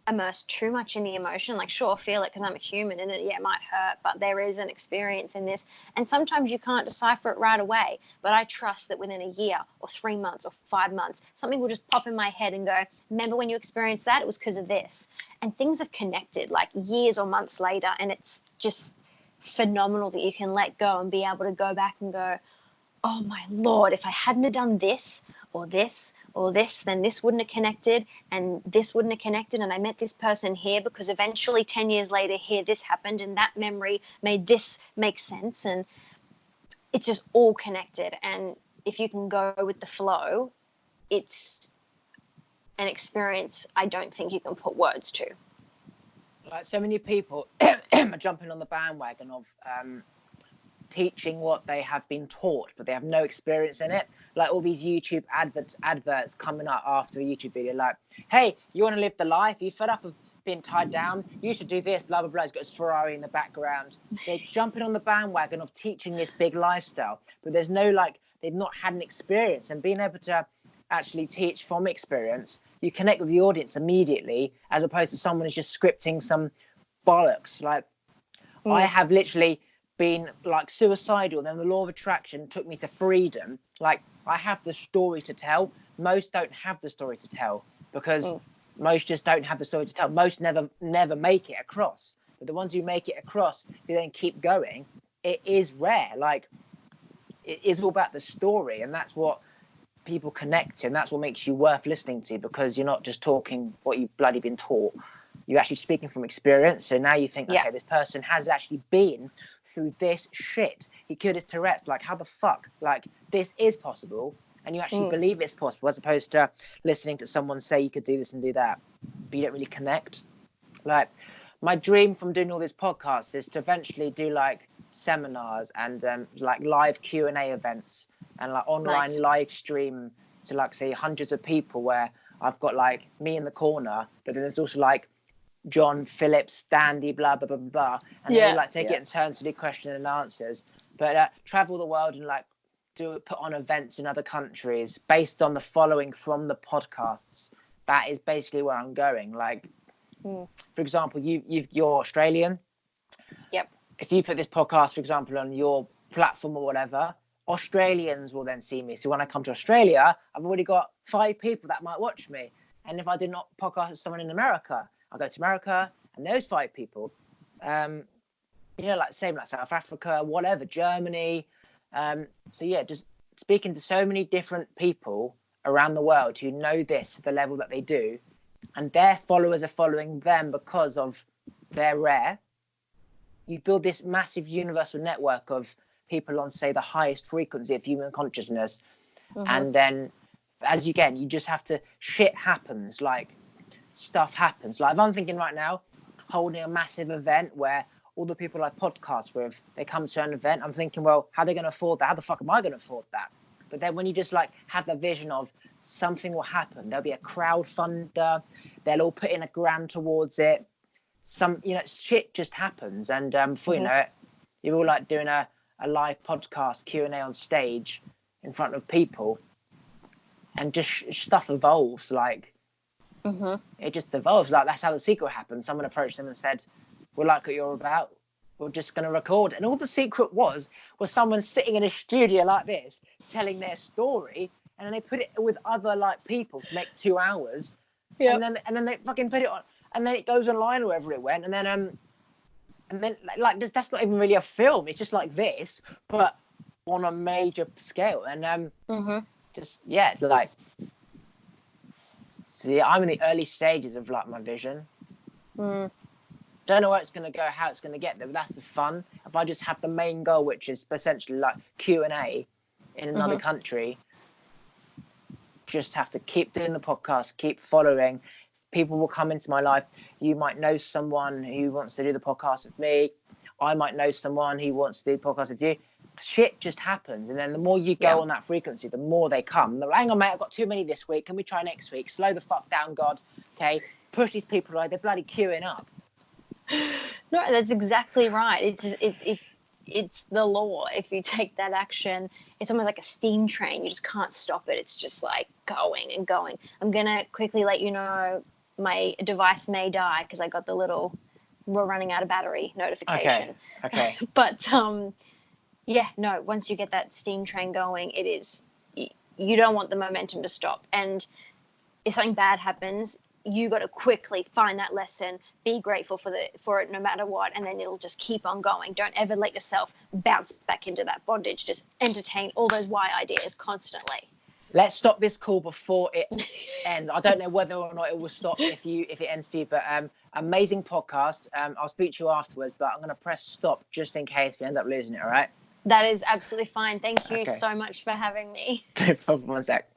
immerse too much in the emotion. Like, sure, feel it because I'm a human and it might hurt, but there is an experience in this, and sometimes you can't decipher it right away, but I trust that within a year or 3 months or 5 months, something will just pop in my head and go, remember when you experienced that? It was because of this. And things have connected like years or months later, and it's just phenomenal that you can let go and be able to go back and go, oh my Lord, if I hadn't have done this or this or this, then this wouldn't have connected and this wouldn't have connected, and I met this person here because eventually 10 years later here this happened and that memory made this make sense, and it's just all connected. And if you can go with the flow, it's an experience I don't think you can put words to. Like, so many people are jumping on the bandwagon of teaching what they have been taught, but they have no experience in it. Like all these YouTube adverts coming up after a YouTube video, like, hey, you want to live the life? Are you fed up of being tied down? You should do this, blah, blah, blah. He's got his Ferrari in the background. They're jumping on the bandwagon of teaching this big lifestyle, but there's no, like, they've not had an experience. And being able to actually teach from experience, you connect with the audience immediately, as opposed to someone who's just scripting some bollocks. Like, I have literally been like suicidal, then the law of attraction took me to freedom. Like, I have the story to tell. Most don't have the story to tell, because most just don't have the story to tell. Most never make it across. But the ones who make it across, who then keep going, it is rare. Like, it is all about the story, and that's what people connect to, and that's what makes you worth listening to, because you're not just talking what you've bloody been taught. You're actually speaking from experience. So now you think, okay, this person has actually been through this shit. He cured his Tourette's. Like, how the fuck? Like, this is possible. And you actually believe it's possible, as opposed to listening to someone say you could do this and do that, but you don't really connect. Like, my dream from doing all these podcasts is to eventually do like seminars and like live Q&A events and like online live stream to, like, say, hundreds of people, where I've got like me in the corner, but then there's also like John, Philip, Standy, blah, blah, blah, blah. And they like take it in turns to do question and answers. But travel the world and like put on events in other countries based on the following from the podcasts. That is basically where I'm going. Like, for example, you're Australian. Yep. If you put this podcast, for example, on your platform or whatever, Australians will then see me. So when I come to Australia, I've already got 5 people that might watch me. And if I did not podcast with someone in America, I'll go to America and those 5 people, like same like South Africa, whatever, Germany. So yeah, just speaking to so many different people around the world who know this to the level that they do, and their followers are following them because of they're rare, you build this massive universal network of people on, say, the highest frequency of human consciousness. And then as you just have to, shit happens, like stuff happens. Like if I'm thinking right now, holding a massive event where all the people I podcast with, they come to an event, I'm thinking, well, how are they going to afford that? How the fuck am I going to afford that? But then when you just like have the vision of something will happen, there'll be a crowdfunder, they'll all put in $1,000 towards it. Some, shit just happens. And before you know it, you're all like doing a live podcast Q&A on stage in front of people, and just stuff evolves. Like it just evolves. Like that's how The Secret happened. Someone approached them and said, we like what you're about, we're just going to record. And all The Secret was someone sitting in a studio like this telling their story, and then they put it with other like people to make 2 hours. And then they fucking put it on, and then it goes online wherever it went, and then like that's not even really a film. It's just like this, but on a major scale. And just like, see, I'm in the early stages of like my vision. Don't know where it's going to go, how it's going to get there, but that's the fun. If I just have the main goal, which is essentially like Q&A in another country, just have to keep doing the podcast, keep following. People will come into my life. You might know someone who wants to do the podcast with me. I might know someone who wants to do the podcast with you. Shit just happens. And then the more you go on that frequency, the more they come. They're like, hang on, mate, I've got too many this week. Can we try next week? Slow the fuck down, God. Okay. Push these people away. They're bloody queuing up. No, that's exactly right. It's the law. If you take that action, it's almost like a steam train. You just can't stop it. It's just like going and going. I'm going to quickly let you know my device may die because I got the little we're running out of battery notification. Okay. But once you get that steam train going, it is, you don't want the momentum to stop. And if something bad happens, you got to quickly find that lesson, be grateful for it no matter what, and then it'll just keep on going. Don't ever let yourself bounce back into that bondage. Just entertain all those why ideas constantly. Let's stop this call before it ends. I don't know whether or not it will stop if it ends for you, but amazing podcast. I'll speak to you afterwards, but I'm going to press stop just in case we end up losing it, all right? That is absolutely fine. Thank you so much for having me. No problem, 1 sec.